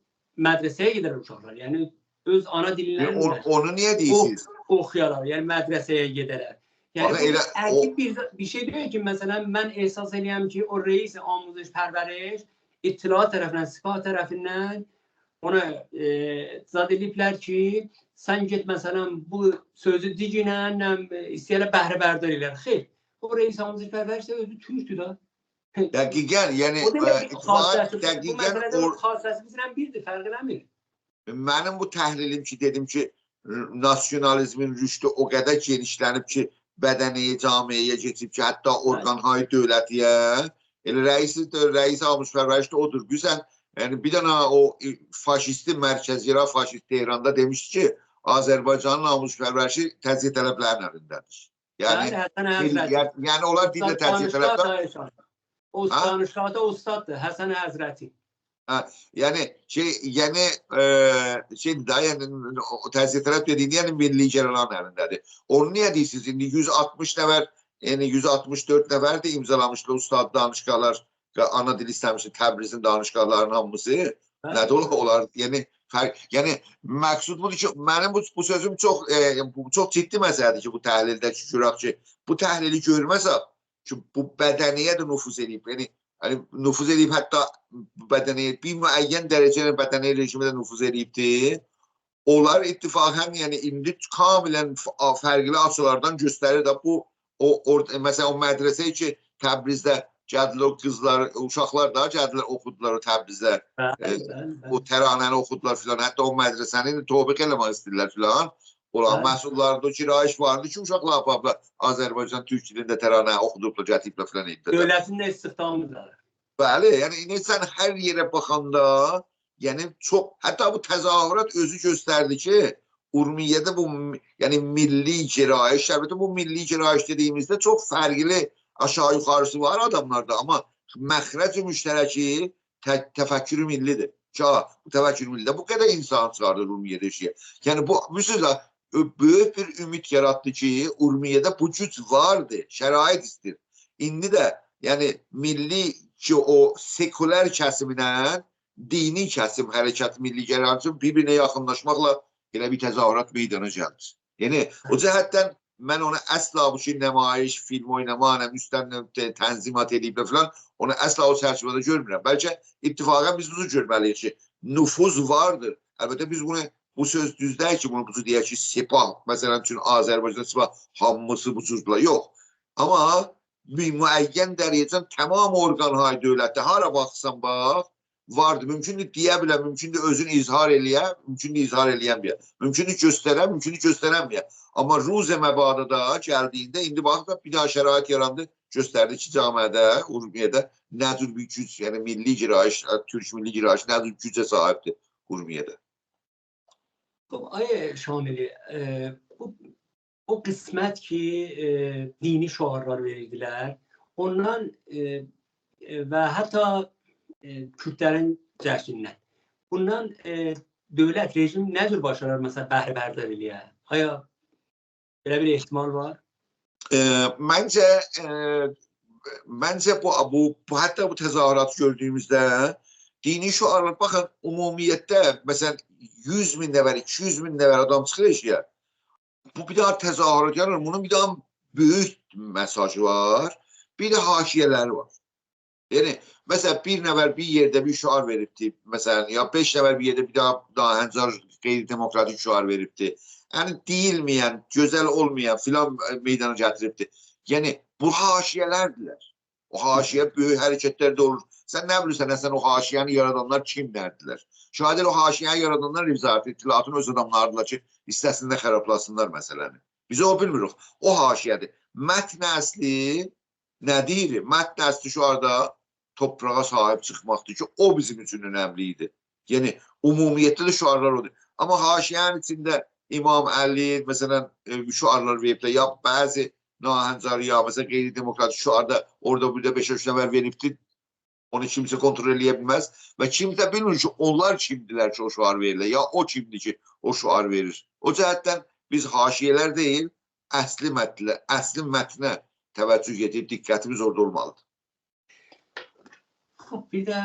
mədrəsəyə gedər uşaqlar. Yəni öz ana dilindən onu niyə deyirsiniz? Oxuyarlar, yəni mədrəsəyə gedərlər. Yəni bir şey deyil ki, məsələn, mən ehsas edirəm ki, o reis amuzaj pərvəriş İttilaat tərəfindən, Sepah tərəfindən ona zad ediblər ki, sən get məsələn bu sözü diginə, istəyərlə bəhrəbərdar elər. Xeyr, o reis amuzaj pərvəriş də özü türkdür da. Dəqiqən, yəni dəqiqən xassəsi bizlə birdir, fərq eləmir. Mənim bu təhlilim ki, dedim ki, nasyonalizmin rüştü o qədər genişlənib ki, bədəniyə, camiyə keçib ki, hətta orqanhay dövlətiyə, elə rəis amuzaj pərvəriş də odur. Güzel, yəni bir dənə o faşisti mərkəzi İraq, faşist Tehranda demişdi ki, Azərbaycanın amuzaj pərvərişi təzyiq tələblərinin əlindədir. Yəni onlar dildə təzyiq tələblər. O danışqada ustaddır, Həsən Həzrəti. Yəni təzyiq tələb dediğini yəni milli icraların əlindədir. Onu niyə deyirsiniz? İndi 160 nəfər, yəni 164 nəfər də imzalamışdı ustad danışqalar, ana dil istəmişdi Təbrizin danışqalarının hamısı. Nədə olar? Yəni məqsud budur ki, mənim bu sözüm çox ciddi məsələdir ki, bu təhlildə şükürək ki, bu təhlili görməsək ki, bu bədəniyə də nüfuz edib. Yəni nüfuz edib, hətta bədəniyə bir müəyyən dərəcələ bədəniyə rejimə də nüfuz edibdir. Onlar ittifaqən, yəni indi kamilən fərqli açılardan göstərir də bu, məsələn, o mədrəsəyə ki, Təbrizdə gəldiler o qızlar, uşaqlar da gəldiler oxudular o Təbrizdə. O təranəni oxudular filan. Hətta o mədrəsəni tobiq eləmək istəyirlər filan. Olan məhsullarında kirayiş vardı ki, uşaqlar apabla Azərbaycan Türk dilində təranə oxudubla, gətiblə filan ediblər. Dövlətin də istihdamıdır. Bəli, yəni sən hər yerə baxanda, yəni çox, hətta bu təzahürat özü göstərdi ki, Urmiyyədə bu, yəni milli icrayiş, əlbəttə bu milli icrayiş dediyimizdə çox fərqli aşağı yuxarısı var adamlarda, amma məxrəc-i müştərəki təfəkkürü millidir. Bu təfəkkürü millidir. Bu qədər insan çıxardır Urmiyyədə işə. Yəni bu, müsüzlə, böyük bir ümid yarattı ki, Urmiyyədə bu güc vardı, şərait istir. İndi də, yəni milli ki, o sekulər kəsimindən dini kəsim hərəkət milli gələn bir-birinə yaxınlaşmaqla elə bir təzahürat meydana gəldir. Yəni, o cəhətdən mən ona əsla bu ki, nəmayiş, film oynama, üstdən tənzimat edib filan, onu əsla o çərçivədə görmürəm. Bəlkə ittifaqən biz bunu görməliyik ki, nüfuz vardır. Əlbəttə biz bunu, bu söz düzdəyik ki, bunu deyək ki, Sepah, məsələn, üçün Azərbaycan Sepah hamısı bu cüzbülə, yox. Amma bir müəyyən dərəcədən tamam orqanhay dövlətdə hara baxsan bax, vardır. Mümkündür deyə bilər, mümkündür özünü izhar eləyə, mümkündür izhar eləyənməyə. Mümkündür göstərə, mümkündür göstərənməyə. Amma Ruzə məbadə da gəldiyində, indi baxın, bir daha şərait yarandı, göstərdi ki, camiədə, Urmiyyədə nə cür bir güc, yəni milli icrayiş, Türk milli icrayiş nə cür gücə sahibdir Urmiyyədə. Ay Şamili, o qismət ki, dini şüarlar verdilər, ondan və hətta Kürtlərin cəhşindən. Bundan dövlət, rejim nə cür başarır, məsələn, bəhrəbərdar eləyə? Aya, belə bir ehtimal var? Məncə bu hətta bu təzahürat gördüyümüzdə dini şüarlar, baxın, ümumiyyətdə, məsələn, 100 min nəfər, 200 min nəfər adam çıxır eşiyə. Bu bir daha təzahürat yarar, bunun bir daha böyük mesajı var, bir də haşiyələri var. Yəni, məsələn, bir nəfər bir yerdə bir şüar veribdir, məsələn, ya 5 nəfər bir yerdə bir daha həncar qeyri-demokratik şüar veribdir. Yəni, deyilməyən, gözəl olmayan filan meydana gətiribdir. Yəni, bu haşiyələrdirlər. O haşiyə böyük hərəkətlərdə olur. Sən nə bilirsən, əsən o haşiyəni yaradanlar kimlərdilər? Şahidər o haşiyəni yaradanlar Rivzat İttilatın öz adamlardılar ki, istəsində xərablasınlar məsələni. Biz o bilmirik. O haşiyədir. Mətn əsli nə deyir? Mətn əsli şu arada toprağa sahib çıxmaqdır ki, o bizim üçün önəmli idi. Yani umumiyyətdə də şüarlar odur. Amma haşiyənin içində İmam Əli məsələn şüarlar veriblər. Ya bəzi nahəncər ya məsələn qeyri-demokratik şüarda orada burada 5-3 nəfər veribdir. Onu kimsə kontrol edə bilməz və kimsə bilmir ki, onlar kimdilər ki, o şüar verirlər, ya o kimdir ki, o şüar verir. O cəhətdən biz haşiyələr deyil, əsli mətnə təvəccüh edib diqqətimiz orada olmalıdır. خب bir de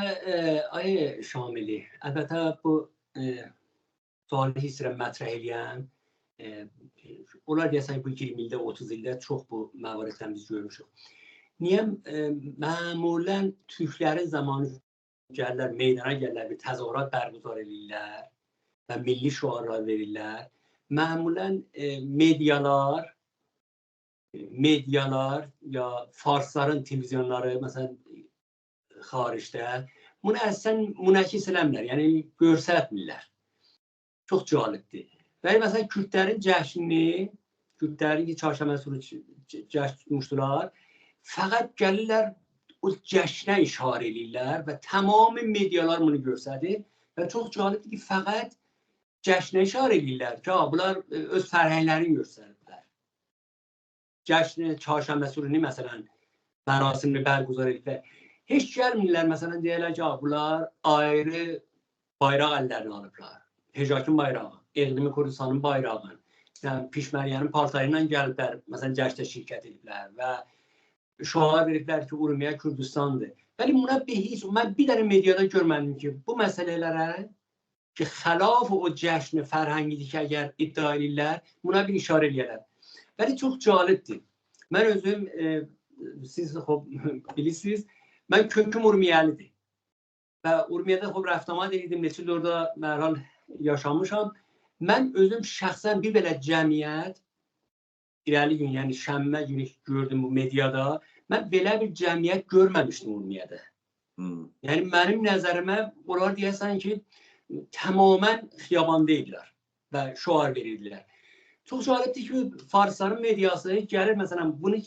آیه شاملی البته bu sualı istəyirəm mətrəh eləyəm. Onlar deyəsən bu 20 ildə, 30 ildə çox bu məvarətdən biz görmüşük. Niyə məmulən Türklərin zamanı gəlirlər, meydana gəlirlər, bir təzahürat bərgüzar edirlər və milli şüarlar verirlər. Məmulən medialar ya farsların televizyonları məsələn xaricdə bunu əslən münəkkis eləmirlər, yəni göstərmirlər. Çox cəlibdir. Və məsələn Kürdlərin cəşnini, Kürdlərin ki çarşənbə günü cəşn tutmuşdular, fəqət gəlirlər o cəşnə işarə edirlər və tamam medialar bunu göstərir və çox cəlibdir ki, fəqət cəşnə işarə edirlər ki, bunlar öz fərhənglərini göstərirlər. Cəşni çarşənbə günü məsələn mərasimini bərgüzar edirlər. Heç gəlmirlər məsələn deyirlər ki, bunlar ayrı bayraq əllərinə alıblar. Hecakin bayrağı, Eqlimi Kurdistanın bayrağını, yəni Pişməryənin paltarıyla gəliblər, məsələn cəşdə şirkət ediblər və şüar veriblər ki, Urmiya Kürdistandır. Bəli, buna heç, mən bir dənə mediada görmədim ki, bu məsələlərə ki, xilaf o cəşni fərhəngidir ki, əgər iddia edirlər, buna bir işarə edirlər. Bəli, çox cəlibdir. Mən özüm, siz bilirsiniz, mən köküm Urmiyəlidir. Və Urmiyədə rəftamat edirdim, neçə il orada məhral yaşamışam. Mən özüm şəxsən bir belə cəmiyyət, irəli gün, yəni şənbə günü gördüm bu mediada, mən belə bir cəmiyyət görməmişdim Urmiyədə. Yəni mənim nəzərimə onlar deyəsən ki, tamamən xiyabanda idilər və şüar verirdilər. Çox cəlibdir ki, farsların mediası gəlir, məsələn, bunu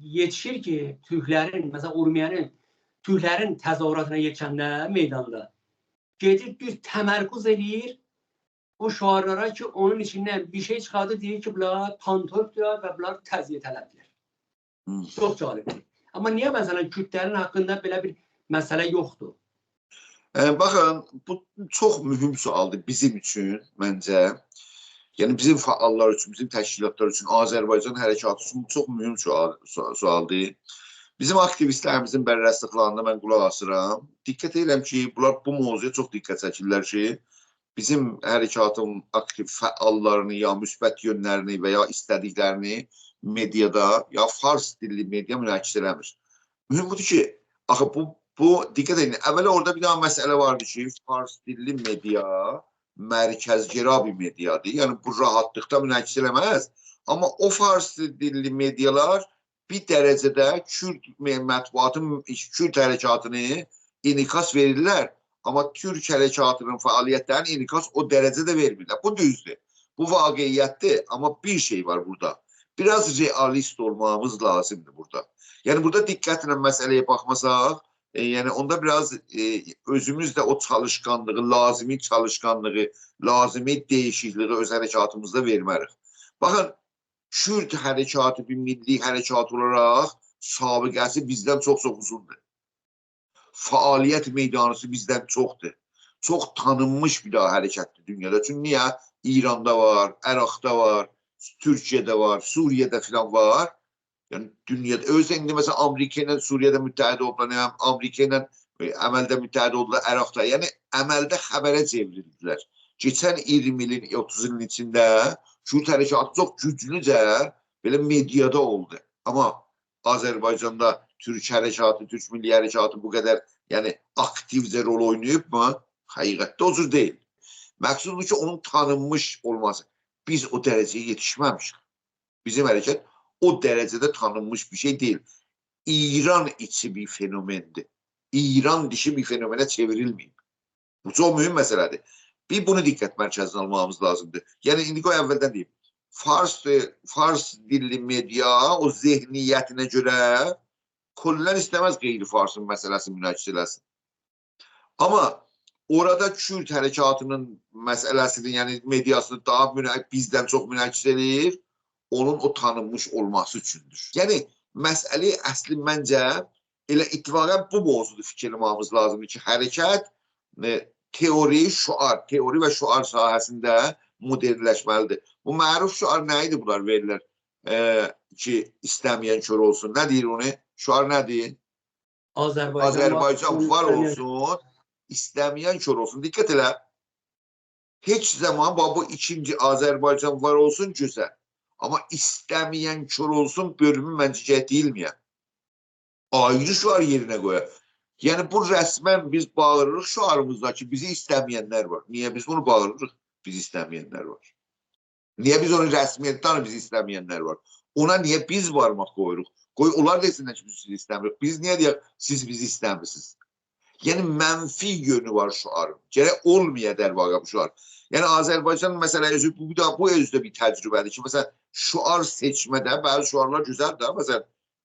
yetişir ki, Türklərin, məsələn, Urmiyənin, Türklərin təzahüratına yekəndə meydanda gedir, bir təmərküz edir o şüarlara ki, onun içindən bir şey çıxardı, deyir ki, bunlar pantorkdurlar və bunlar təziyə tələbdir. Çox cəlibdir. Amma niyə məsələn Kürdlərin haqqında belə bir məsələ yoxdur? Baxın, bu çox mühüm sualdır bizim üçün, məncə. Yəni bizim fəallar üçün, bizim təşkilatlar üçün, Azərbaycan hərəkatı üçün çox mühüm sualdır. Bizim aktivistlərimizin bərrəsliklarında mən qulaq asıram. Diqqət edirəm ki, bunlar bu mövzuya çox diqqət çəkirlər ki, bizim hərəkatın aktiv fəallarını ya müsbət yönlərini və ya istədiklərini mediada ya fars dilli media münəqqis eləmir. Mühüm budur ki, axı bu diqqət edin, əvvələ orada bir daha məsələ vardı ki, fars dilli media mərkəzgera bir mediadır. Yəni bu rahatlıqda münəqqis eləməz. Amma o fars dilli medialar bir dərəcədə Kürd mətbuatın, Kürd hərəkatını inikas verirlər. Amma Türk hərəkatının fəaliyyətlərini inikas o dərəcədə vermirlər. Bu düzdür. Bu vaqiyyətdir. Amma bir şey var burada. Biraz realist olmamız lazımdır burada. Yəni burada diqqətlə məsələyə baxmasaq, yəni onda biraz özümüz də o çalışqanlığı, lazımi çalışqanlığı, lazımi dəyişikliyi öz hərəkatımızda vermərik. Baxın, Kürd hərəkatı bir milli hərəkat olaraq sabiqəsi bizdən çox-çox uzundur. Fəaliyyət meydanısı bizdən çoxdur. Çox tanınmış bir daha hərəkətdir dünyada. Çünki niyə? İranda var, Əraqda var, Türkiyədə var, Suriyədə filan var. Yəni dünyada, özdə indi məsələn Amerika ilə Suriyədə müttəhid oldular, Amerika ilə əməldə müttəhid oldular Əraqda. Yəni əməldə xəbərə çevrildilər. Keçən 20 ilin, 30 ilin içində Kürd hərəkatı çox güclücə belə mediada oldu. Amma Azərbaycanda Türk hərəkatı, Türk milli hərəkatı bu qədər yəni aktivcə rol oynayıb mı? Həqiqətdə o cür deyil. Məqsuddur ki, onun tanınmış olması. Biz o dərəcəyə yetişməmişik. Bizim hərəkət o dərəcədə tanınmış bir şey deyil. İran içi bir fenomendir. İran dışı bir fenomenə çevrilməyib. Bu çox mühüm məsələdir. Bir bunu diqqət mərkəzinə almamız lazımdır. Yəni indi qoy əvvəldən deyim. Fars dilli media o zehniyyətinə görə kolllər istəməz qeyri-farsın məsələsini münəqqis eləsin. Amma orada Kürt hərəkatının məsələsini, yəni mediasını daha bizdən çox münəqqis edir, onun o tanınmış olması üçündür. Yəni məsələ əsli məncə elə ittifaqən bu mövzuda fikirləmemiz lazımdır ki, hərəkat teori və şuar sahəsində modernləşməlidir. Bu məruf şuar nə idi bunlar verirlər ki, istəməyən kör olsun. Nə deyir onu? Şuar nədir? Azərbaycan var olsun, istəməyən kör olsun. Diqqət elə. Heç zaman bu ikinci Azərbaycan var olsun gözəl. Amma istəməyən kör olsun bölümü məncə deyilməyən. Ayrı şuar yerinə qoyar. Yəni bu rəsmən biz bağırırıq şuarımızda ki, bizi istəməyənlər var. Niyə biz bunu bağırırıq? Bizi istəməyənlər var. Niyə biz onu rəsmiyyətdən bizi istəməyənlər var? Ona niyə biz varmaq qoyuruq? Qoy onlar desinlər ki, biz sizi istəmirik. Biz niyə deyək, siz bizi istəmirsiniz? Yəni mənfi yönü var şuarın. Gərək olmaya dərvaqa bu şuar. Yəni Azərbaycan məsələ bu özdə bir təcrübədir ki, məsələn şuar seçmədə bəzi şuarlar gözəldir. Məsələn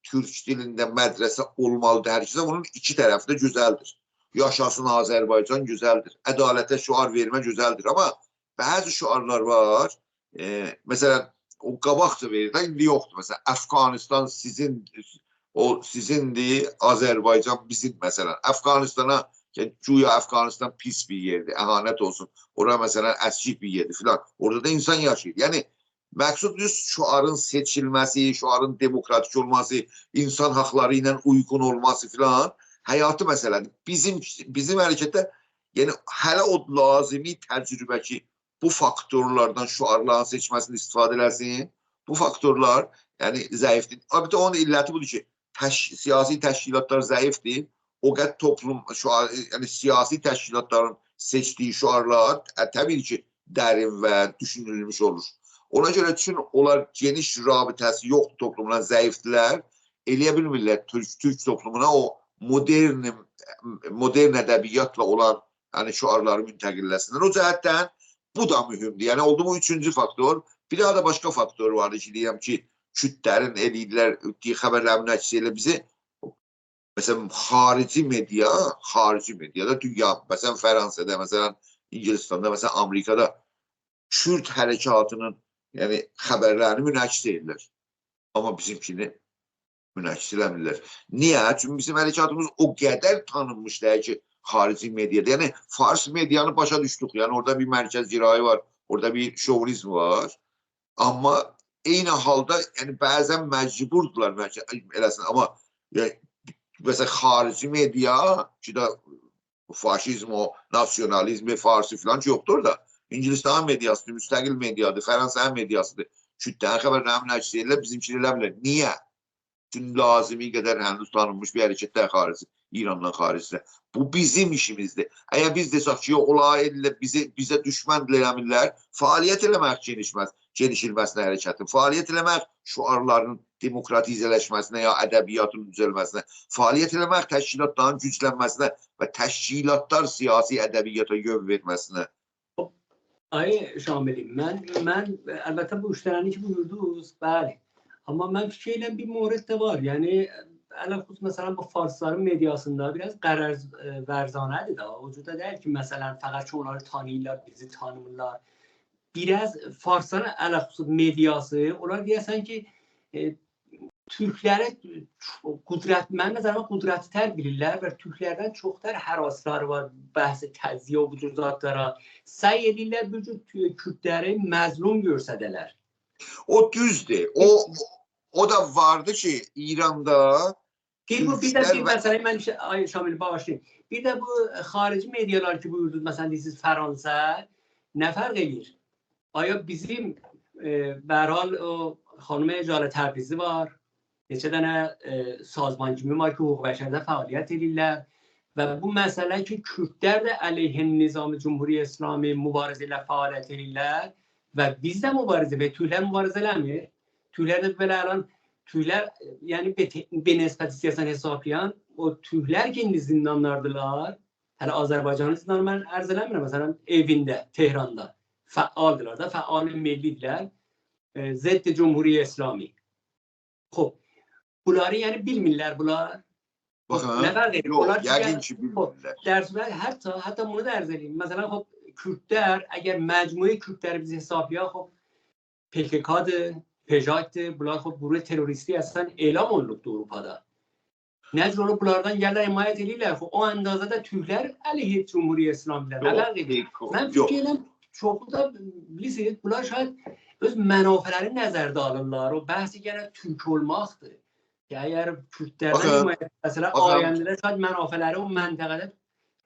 Türk dilində mədrəsə olmalıdır hər kəsə. Bunun iki tərəfi də gözəldir. Yaşasın Azərbaycan gözəldir. Ədalətə şuar vermə gözəldir. Amma bəzi şuarlar var. Məsələn, o qabaqca verir də, indi yoxdur. Məsələn, Əfqanistan sizindir, Azərbaycan bizim məsələn. Əfqanistana, güya Əfqanistan pis bir yerdir, əhanət olsun. Orada məsələn, əskik bir yerdir filan. Orada da insan yaşayır. Yəni, məqsud düz şuarın seçilməsi, şuarın demokratik olması, insan haqları ilə uyğun olması filan həyatı məsələdir. Bizim hərəkətdə yəni hələ o lazımi təcrübə ki, bu faktorlardan şuarların seçməsini istifadə eləsin. Bu faktorlar yəni zəifdir. Abitə onun illəti budur ki, siyasi təşkilatlar zəifdir. O qədər toplum, yəni siyasi təşkilatların seçdiyi şuarlar təbii ki, dərin və düşünülmüş olur. Ona görə üçün onlar geniş rabitəsi yoxdur toplumuna, zəifdilər. Eləyə bilmirlər Türk toplumuna o modern ədəbiyyatla olan şuarları müntəqilləsinlər. O cəhətdən bu da mühümdür. Yəni oldu bu üçüncü faktor. Bir daha da başqa faktor vardı ki, deyəm ki, kütlərin eləyirlər, xəbərlərini əks elə bizi. Məsələn, xarici mediada dünya, məsələn, Fransada, məsələn, İngilistanda, məsələn, Amerikada Kürt hərəkatının xəbərlərini münəqqis edirlər. Amma bizimkini münəqqis eləmirlər. Niyə? Çünki bizim hərəkatımız o qədər tanınmışdır ki, xarici mediada. Yəni, Fars medianı başa düşdük. Yəni, orada bir mərkəz icraı var, orada bir şovinizm var. Amma eyni halda bəzən məcburdurlar eləsin. Amma məsələn, xarici media ki də faşizm, o nasyonalizm, farsi filan ki yoxdur da. İngilistanın mediasıdır, müstəqil mediadır, Fransanın mediasıdır. Kütlənin xəbərlərini münəqqis edirlər, bizimkini eləmirlər. Niyə? Çünki lazımi qədər hənuz tanınmış bir hərəkətlər xarici, İrandan xaricdə. Bu bizim işimizdir. Əgər biz desək ki, olay edirlər, bizə düşməndirlər, eləmirlər, fəaliyyət eləmək genişilməsinə hərəkətin, fəaliyyət eləmək şuarların demokratizələşməsinə ya ədəbiyyatın düzəlməsinə, fəaliyyət eləmək təşkilatların güclənməsinə və təşkilatlar siyasi ədəbiyyata yön verməsinə. Ay Şamili, mən əlbəttə bu işlərəni ki buyurdunuz, bəli. Amma mən fikir edirəm bir mورد də var. Yəni əlbəttə məsələn bu farsların mediasında biraz qərəz vərzanədir də. O cürdə deyil ki, məsələn fəqət onları tanıyırlar, bizi tanımırlar. Biraz farsların əlbəttə mediası, onlar deyəsən ki, Türklərə mən nəzərimə qudrəti tər bilirlər və Türklərdən çoxlar hərasları var, bəhs təziyə o bu cür zatlara. Səy edirlər bu cür Kürdləri məzlum görsədələr. O düzdür. O da vardı ki, İranda Bir də məsələn, mən Şamil bağışlayayım. Bir də bu xarici medialar ki buyurdunuz, məsələn deyirsiniz Fransa, nə fərq edir? Aya bizim bərhal o xanım Əcələ Təbrizi var. Neçə dənə sazman kimi var ki, hüquq bəşərdə fəaliyyət edirlər və bu məsələ ki, Kürdlər də əleyhə Nizam-ı Cümhuriyyə İslami mübarizə ilə fəaliyyət edirlər və biz də mübarizə və Türklər mübarizə eləmir. Türklər də belə alan, Türklər, yəni benəsbət istəyəsən hesaplayan, o Türklər ki, indi zindanlardılar, hələ Azərbaycanın zindanı mən ərz eləmirəm, məsələn, evində, Tehranda fəaldılar da, fəal millidirlər, Zedd-i Cümhuriyyə İslami. Xob, bunları yəni bilmirlər bunlar. Baxın, Ne kadar değil. yox, Onlar yəqin çünkü ki bilmirlər. dersler hatta bunu da arz edeyim. Mesela hop Kürtler eğer mecmui Kürtler biz hesapya hop PKK'dır, PJAK'tır. Bunlar hop grup teröristi aslında eylem olundu Avrupa'da. Necə olub bunlardan yerler himayet edirlər. O andazada Türkler aleyhi Cumhuriyet İslamlılar. Ne kadar değil. Ben Yox. fikirləm çoxu da bilirsiniz bunlar şayet öz mənafələrini nəzərdə alırlar. O bəhsi gene Türk olmaqdır. Ya eğer Kürtlerden himayet mesela ayəndilər şayet mənafələri o məntəqədə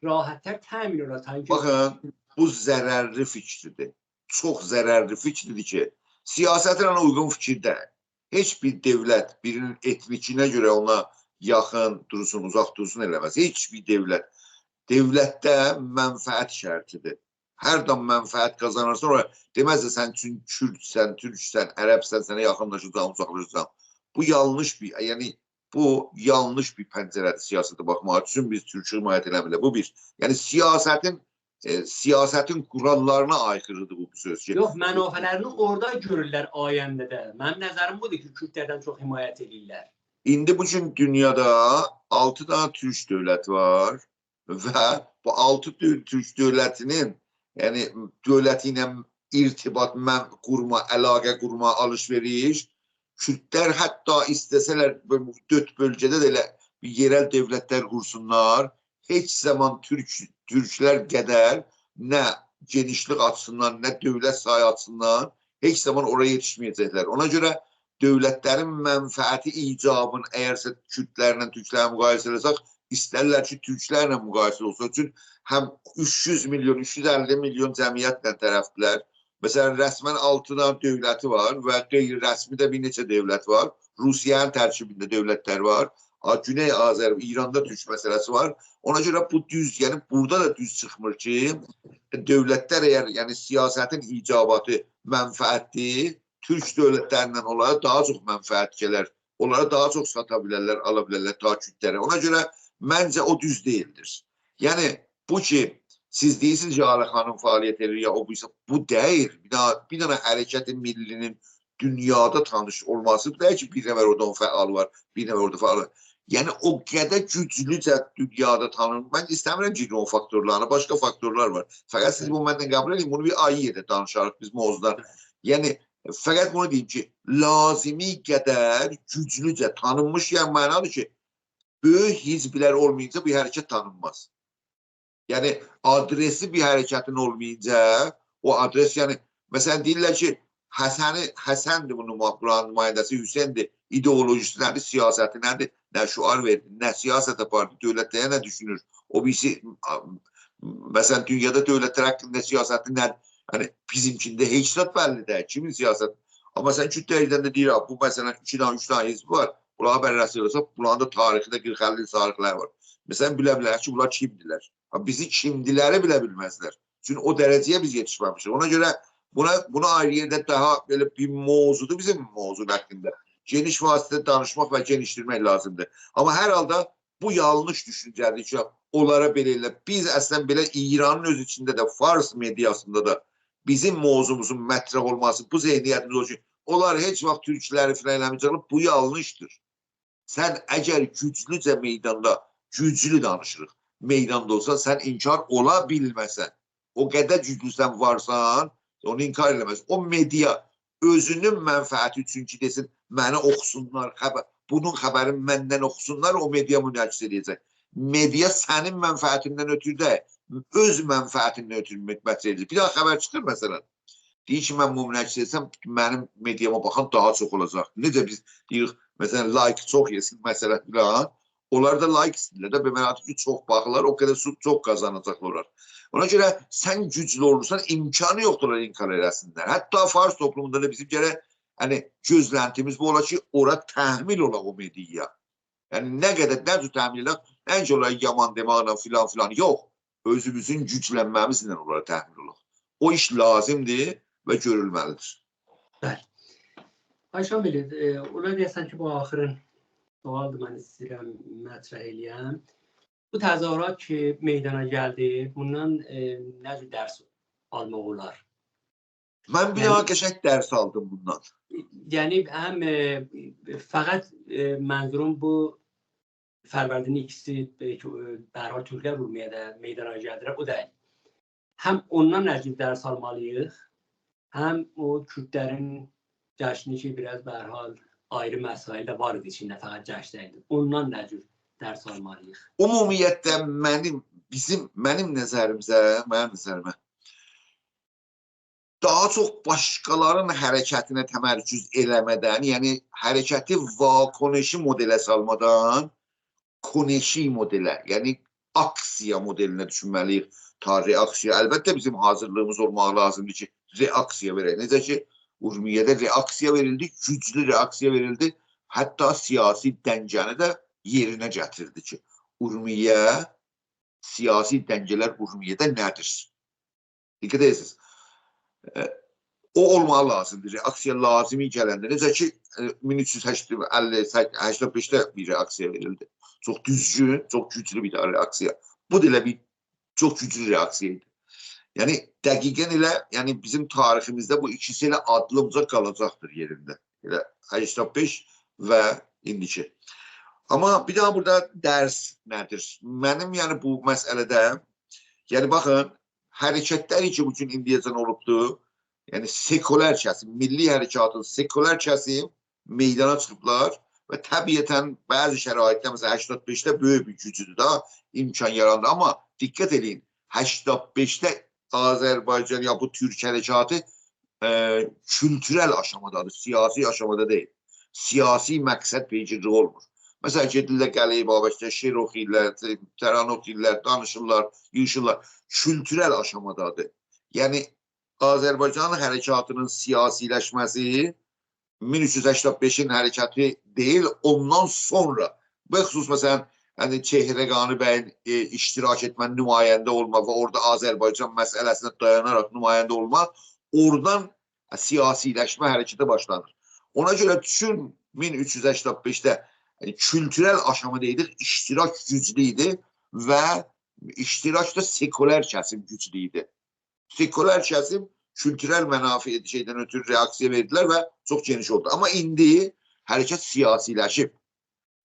rahatlar təmin olar. Baxın, bu zərərli fikirdir. Çox zərərli fikirdir ki, siyasətlə uyğun fikir deyil. Heç bir devlət birinin etnikinə görə ona yaxın dursun, uzaq dursun eləməz. Heç bir devlət. Devlətdə mənfəət şərtidir. Hər dan mənfəət qazanırsan, oraya deməzsə sən üçün Kürdsən, Türksən, Ərəbsən, sənə yaxınlaşacaqsan, uzaqlaşacaqsan. Bu yanlış bir, yəni bu yanlış bir pəncərədir siyasətə baxmaq üçün biz Türkçü himayət eləmirlər. Bu bir. Yəni siyasetin kurallarına aykırıdır bu söz. Yox, mənafələrini orada görürlər ayəndə də. Mənim nəzərim budur ki, Kürtlərdən çox himayət edirlər. İndi bu gün dünyada 6 tane Türk dövləti var və bu 6 Türk dövlətinin yəni dövləti ilə irtibat qurma, əlaqə qurma, alış-veriş Kürtlər hətta istəsələr 4 bölgədə də elə yerel devletlər qursunlar, heç zaman Türklər qədər nə genişlik açısından, nə dövlət sayı açısından heç zaman oraya yetişməyəcəklər. Ona görə dövlətlərin mənfəəti icabın əgərsə Kürtlərlə Türklərlə müqayisə etsək, istərlər ki, Türklərlə müqayisə olsa üçün həm 300 milyon, 350 milyon cəmiyyətlə tərəfdilər. Məsələn, rəsmən 6 tane dövləti var və qeyri-rəsmi də bir neçə dövlət var. Rusiyanın tərkibində dövlətlər var. Güney Azər, İranda Türk məsələsi var. Ona görə bu düz, yəni burada da düz çıxmır ki, dövlətlər əgər yəni siyasətin icabatı mənfəətli, Türk dövlətlərindən onlara daha çox mənfəət gələr. Onlara daha çox sata bilərlər, ala bilərlər taküdlərə. Ona görə məncə o düz deyildir. Yəni bu ki, siz deyirsiniz ki, Ali xanım fəaliyyət edir ya o bu deyil. Bir dənə hərəkət-i millinin dünyada tanış olması deyil ki, bir nəfər oradan fəal var, bir nəfər orada fəal var. Yəni o qədər güclücə dünyada tanınır. Mən istəmirəm ki, o faktorlarına, başqa faktorlar var. Fəqət siz bu məndən qəbul edin, bunu bir ayı yerdə danışarıq biz mövzudan. Yəni fəqət bunu deyim ki, lazımi qədər güclücə tanınmış yəni mənadır ki, böyük hizblər olmayınca bu hərəkət tanınmaz. Yəni adresi bir hərəkətin olmayınca o adres yəni məsələn deyirlər ki Həsəndir bunun nümayəndəsi, Hüseyndir, ideolojisi nədir, siyasəti nədir, nə şuar verir, nə siyasət aparır, dövlətlərə nə düşünür, o birisi məsələn dünyada dövlətlər haqqında siyasəti nədir, yəni bizimkində heç nə bəlli deyil, kimin siyasəti, amma sən Kürtlərdən də deyir, bu məsələn 2 tane 3 tane hizb var, bunlara bərrəsi olsa, bunların da tarixində 40-50 tarixlər var. Məsələn bilə bilər ki, bunlar kimdirlər, bizi kimdiləri bilə bilməzlər, çünki o dərəcəyə biz yetişməmişik, ona görə Buna ayrı yerdə daha böyle bir mevzudur bizim mevzu hakkında. Geniş vasıtada danışmak ve geniştirmek lazımdır. Ama her halde bu yanlış düşüncedir ki onlara belə biz əslən belə İranın öz içinde de Fars medyasında da bizim mevzumuzun mətrəh olması bu zihniyyətimiz olur ki onlar heç vaxt Türkləri filan eləməyəcəklər. Bu yanlışdır. Sen əgər güclücə meydanda güclü danışırıq. Meydanda olsan sen inkar ola bilməsən. O qədər güclüsən varsan onu inkar eləməz. O media özünün mənfəəti üçün ki desin, məni oxusunlar, bunun xəbərini məndən oxusunlar, o media münəqis edəcək. Media sənin mənfəətindən ötürü də, öz mənfəətindən ötürü mətbəq edəcək. Bir daha xəbər çıxır məsələn. Deyir ki, mən bu münəqis etsəm, mənim mediama baxan daha çox olacaq. Necə biz deyirik, məsələn, like çox yesin, məsələn, filan. Onlar da like istəyirlər də, bəmənatı ki, çox baxırlar, o qədər çox qazanacaqlar. Ona görə sən güclü olursan, imkanı yoxdur inkar eləsinlər. Hətta Fars toplumunda da bizim gərək gözləntimiz bu ola ki, ora təhmil olaq o mediya. Yəni nə qədər, nə cür təhmil elək, nəncə olaraq yaman demaqla filan filan, yox. Özümüzün güclənməmizlə onlara təhmil olaq. O iş lazımdır və görülməlidir. Bəli. Ayşan bilir, ola deyəsən ki, bu axırın sualdır, mən istəyirəm mətrəh eləyəm. Bu təzahürat ki meydana gəldi, bundan nə cür dərs almaq olar? Mən bir daha qəşəng dərs aldım bundan. Yəni həm fəqət mənzurum bu Fərvərdinin ikisi dərhal Türklər Urmiyədə meydana gəldilər, o deyil. Həm ondan nəcib dərs almalıyıq, həm o Kürdlərin cəşni ki, biraz dərhal ayrı məsail də var idi içində, fəqət cəşn deyildi. Ondan nəcib dərs almalıyıq. Ümumiyyətlə mənim nəzərimə daha çox başqalarının hərəkətinə təmərküz eləmədən, yəni hərəkəti vakoneşi modelə salmadan, koneşi modelə, yəni aksiya modelinə düşünməliyik. Ta reaksiya, əlbəttə bizim hazırlığımız olmağı lazımdır ki, reaksiya verək. Necə ki, Urmiyədə reaksiya verildi, güclü reaksiya verildi, hətta siyasi dəngəni də yerinə gətirdi ki, Urmiyə, siyasi dəngələr Urmiyədə nədir? Diqqət edirsiniz. O olmağı lazımdır, reaksiya lazımi gələndə. Necə ki, 1385-də bir reaksiya verildi. Çox düzgün, çox güclü bir reaksiya. Bu da elə bir çox güclü reaksiyaydı. Yəni, dəqiqən elə, yəni bizim tariximizdə bu ikisi ilə adlımca qalacaqdır yerində. Elə 85 və indiki. Amma bir daha burada dərs nədir? Mənim yəni bu məsələdə, yəni baxın, hərəkətlər ki, bugün indiyəcən olubdur, yəni sekulər kəsim, milli hərəkatın sekulər kəsim meydana çıxıblar və təbiətən bəzi şəraitdə, məsələn 85-də böyük bir gücüdür da, imkan yarandı. Amma diqqət edin, 85-də Azərbaycan ya bu Türk hərəkatı kültürel aşamadadır, siyasi aşamada deyil. Siyasi məqsəd peycirli olmur. Məsələn, gedirlər Qəliyə Babəkdə, şeir oxuyurlar, təran oxuyurlar, danışırlar, yığışırlar. Kültürel aşamadadır. Yəni, Azərbaycan hərəkatının siyasiləşməsi 1385-in hərəkatı deyil, ondan sonra. Bu xüsus, məsələn, Çehrəqani bəyin iştirak etmə, nümayəndə olma və orada Azərbaycan məsələsinə dayanaraq nümayəndə olma, oradan siyasiləşmə hərəkəti başlanır. Ona görə düşün, 1385-də kültürel aşamadaydı, iştirak güclüydü və iştirak da sekulər kəsim güclüydü. Sekulər kəsim kültürel mənafi şeydən ötürü reaksiya verdilər və çox geniş oldu. Amma indi hərəkət siyasiləşib.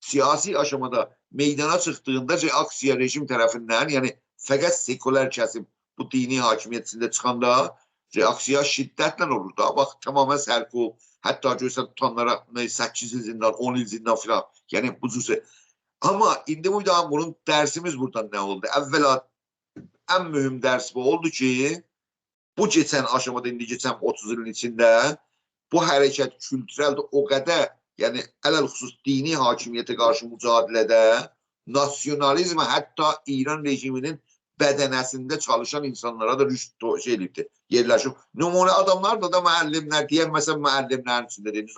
Siyasi aşamada meydana çıxdığında reaksiya rejim tərəfindən, yəni fəqət sekulər kəsim bu dini hakimiyyətində çıxanda reaksiya şiddətlə olur da. Bax, tamamən sərkub, hətta görsən tutanlara 8 il zindan, 10 il zindan filan. Yəni bu cüzü. Amma indi bunun dərsimiz buradan nə oldu? Əvvəla ən mühüm dərs bu oldu ki, bu keçən aşamada, indi keçən 30 ilin içində bu hərəkət kültürəldə o qədər, yəni ələl xüsus dini hakimiyyətə qarşı mücadilədə nasyonalizmə, hətta İran rejiminin bədənəsində çalışan insanlara da rüşd yerləşib. Nümunə adamlar da müəllimlər, deyək məsələn müəllimlərin içində deyiniz,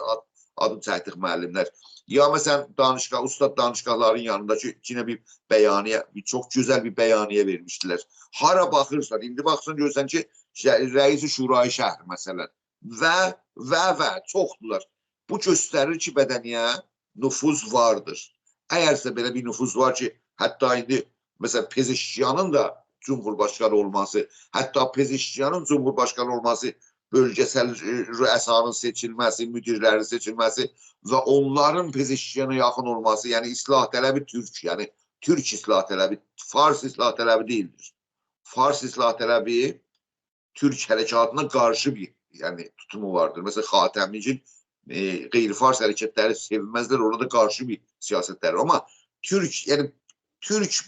adı çəkdik müəllimlər. Ya məsələn danışqah, ustad danışqahların yanındakı yine bir bəyaniyə, çox gözəl bir bəyaniyə vermişdilər. Hara baxırsan, indi baxsan görsən ki, rəis-i şurayı şəhər məsələn və çoxdular. Bu göstərir ki, bədəniyə nüfuz vardır. Əgərsə belə bir nüfuz var ki, hətta indi məsələn Pezeşkiyanın da Cumhurbaşkanı olması, hətta Pezeşkiyanın Cumhurbaşkanı olması, bölgesel rüəsanın seçilməsi, müdirlərin seçilməsi və onların Pezeşkiyana yaxın olması, yəni islah tələbi Türk, yəni Türk islah tələbi, Fars islah tələbi deyildir. Fars islah tələbi Türk hərəkatına qarşı bir tutumu vardır. Məsələn, Xatəmicin qeyri-Fars hərəkətləri sevilməzlər, orada qarşı bir siyasətlər. Amma Türk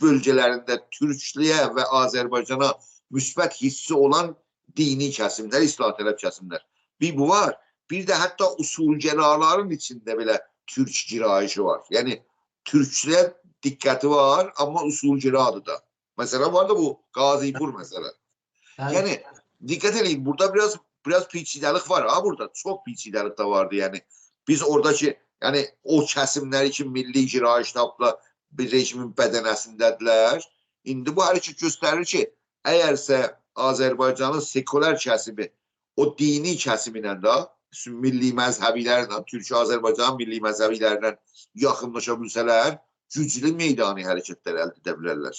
bölgələrində Türklüyə və Azərbaycana müsbət hissi olan dini kəsimlər, islah tələb kəsimlər. Bir bu var. Bir də hətta usulgəraların içində belə Türk girayışı var. Yəni, Türkçüyə diqqəti var, amma usulgəradır da. Məsələ var da bu Qazipur məsələ. Yəni, diqqət edin, burada biraz piçidəlik var ha burada. Çox piçidəlik də vardı yəni. Biz oradakı, yəni o kəsimləri ki, milli girayış tapla bir rejimin bədənəsindədirlər. İndi bu hərəkət göstərir ki, əgərsə Azərbaycanın sekulər kəsimi o dini kəsiminə də, milli məzhəbilərlə, Türk-Azərbaycan milli məzhəbilərlə yaxınlaşa bilsələr, güclü meydani hərəkətlər əldə edə bilərlər.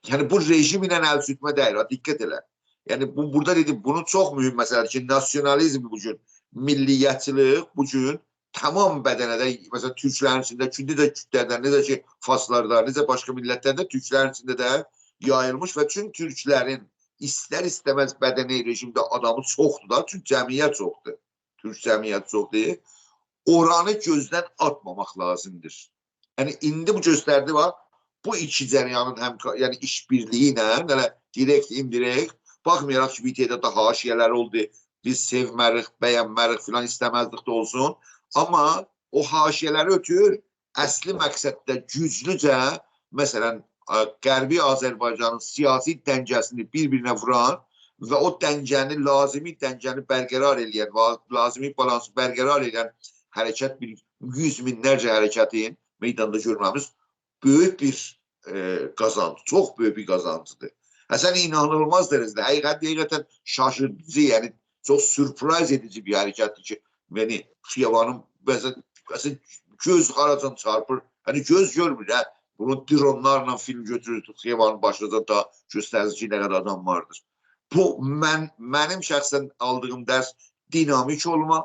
Yəni bu rejim ilə əl sütmə deyil, diqqət elə. Yəni burada dedim, bunun çox mühüm məsələdir ki, nasyonalizm bugün, milliyyətçilik bugün tamam bədənə də, məsələn, türklərin içində, kündə də kütlərdə, necə ki, Faslarda, necə başqa millətlərdə türklərin içində də yayılmış və çünki türklərin istər-istəməz bədəni rejimdə adamı çoxdur da, çünki cəmiyyət çoxdur. Türk cəmiyyət çoxdur. Oranı gözdən atmamaq lazımdır. Yəni, indi bu göstərdi var, bu iki cəryanın yəni işbirliyi ilə, direkt, indirekt, baxmayaraq ki, VT-də də haşiyələr oldu, biz sevmərik, bəyənmərik filan, istəməzlik də olsun. Amma o haşiyələri ötür, əsli məqsəddə güclücə, məsələn, Qərbi Azərbaycanın siyasi dəngəsini bir-birinə vuran və o dəngəni, lazımi dəngəni bərqərar edən, lazımi balansı bərqərar edən hərəkət, bir 100 minlərcə hərəkətin meydanda görməmiz böyük bir qazandı, çox böyük bir qazantıdır. Sən inanılmaz dərəcədə, həqiqətən şaşırtıcı, yəni çox sürpriz edici bir hərəkətdir ki, yəni Xiyavanın göz haracan çarpır, yəni göz görmür, bunu dronlarla film götürür, Xiyavanın başında da göstərici ki, nə qədər adam vardır. Bu, mənim şəxsən aldığım dərs dinamik olma,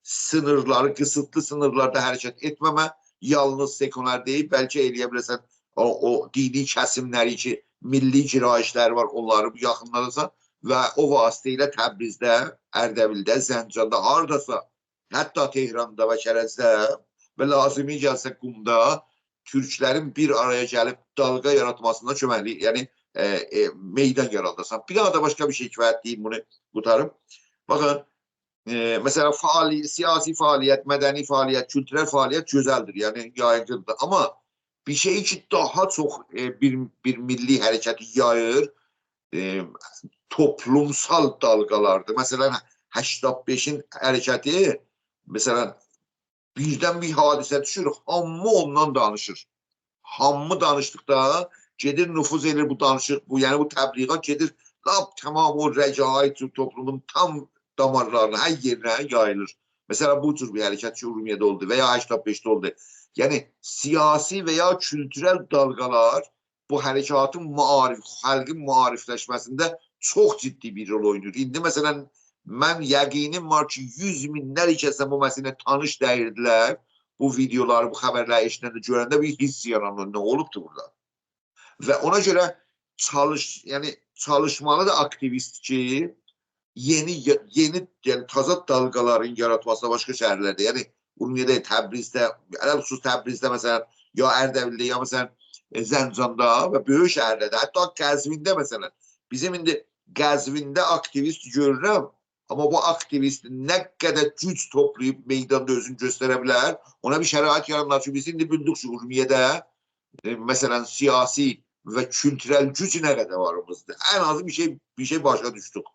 sınırları, qısıtlı sınırlarda hərəkət etməmə, yalnız sekuner deyil, bəlkə eləyə biləsən o dini kəsimləri ki, milli girayişləri var, onları yaxınlarsan və o vasitə ilə Təbrizdə, Ərdəbildə, Zəncanda, haradasa, hətta Tehranda və Kərəzdə və lazımi gəlsə Qumda türklərin bir araya gəlib dalga yaratmasına köməklik, yəni meydan yaradırsan. Bir daha da başqa bir şey kifayət deyim, bunu qutarım. Baxın, məsələn, siyasi fəaliyyət, mədəni fəaliyyət, kültürel fəaliyyət gözəldir, yəni yayıncıdır. Amma bir şey ki, daha çox bir milli hərəkəti yayır, toplumsal dalgalardır. Məsələn, 85-in hərəkəti, məsələn, birdən bir hadisə düşür, hamı ondan danışır. Hamı danışdıqda gedir, nüfuz edir bu danışıq, yəni bu təbliğat gedir, tamam o rəcaət toplumun tam damarlarına, hər yerinə yayılır. Məsələn, bu tür bir hərəkət ki, Urmiyədə oldu və ya 85-də oldu. Yəni, siyasi və ya kültürel dalgalar bu hərəkatın xalqın maarifləşməsində çox ciddi bir rol oynayır. İndi, məsələn, mən yəqinim var ki, 100 minlər kəsə bu məsələ tanış dəyirdilər. Bu videoları, bu xəbərləri eşitəndə, görəndə bir hiss yaranır. Nə olubdur burada? Və ona görə çalışmalı da aktivist ki, yeni taza dalgaların yaratmasına başqa şəhərlərdə, yəni Urmiyədə, Təbrizdə, xüsus Təbrizdə məsələn, ya Ərdəbildə, ya məsələn Zəncanda və böyük şəhərlərdə, hətta Qəzvində məsələn. Bizim indi Qəzvində aktivist görürəm, amma bu aktivist nə qədər güc toplayıb meydanda özünü göstərə bilər, ona bir şərait yaranlar. Çünki biz indi bildik ki, Urmiyədə məsələn siyasi və kültürel güc nə qədər varımızdır. Ən azı bir şey başa düşdük.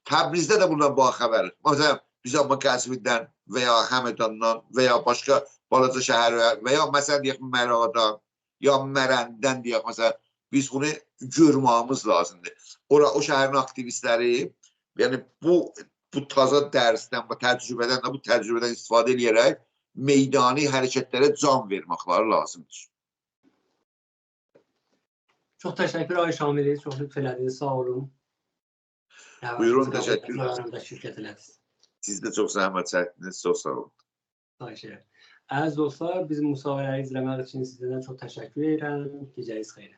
Təbrizdə də bundan bu xəbər. Məsələn, biz amma Qəzvindən və ya Həmədandan və ya başqa balaca şəhər və ya məsələn deyək Məradan, ya Mərəndən deyək məsələn, biz bunu görməyimiz lazımdır. O şəhərin aktivistləri, yəni bu taza dərsdən, bu təcrübədən istifadə edərək meydani hərəkətlərə can verməkləri lazımdır. Çox təşəkkür Ay Şamil, çox lütf elədiniz, sağ olun. Buyurun, təşəkkür. Şirkət elədiniz. Siz də çox zəhmət çəkdiniz, çox sağ olun. Əziz dostlar, bizim müsahibələri izləmək üçün sizdən çox təşəkkür edirəm. Gecəniz xeyir.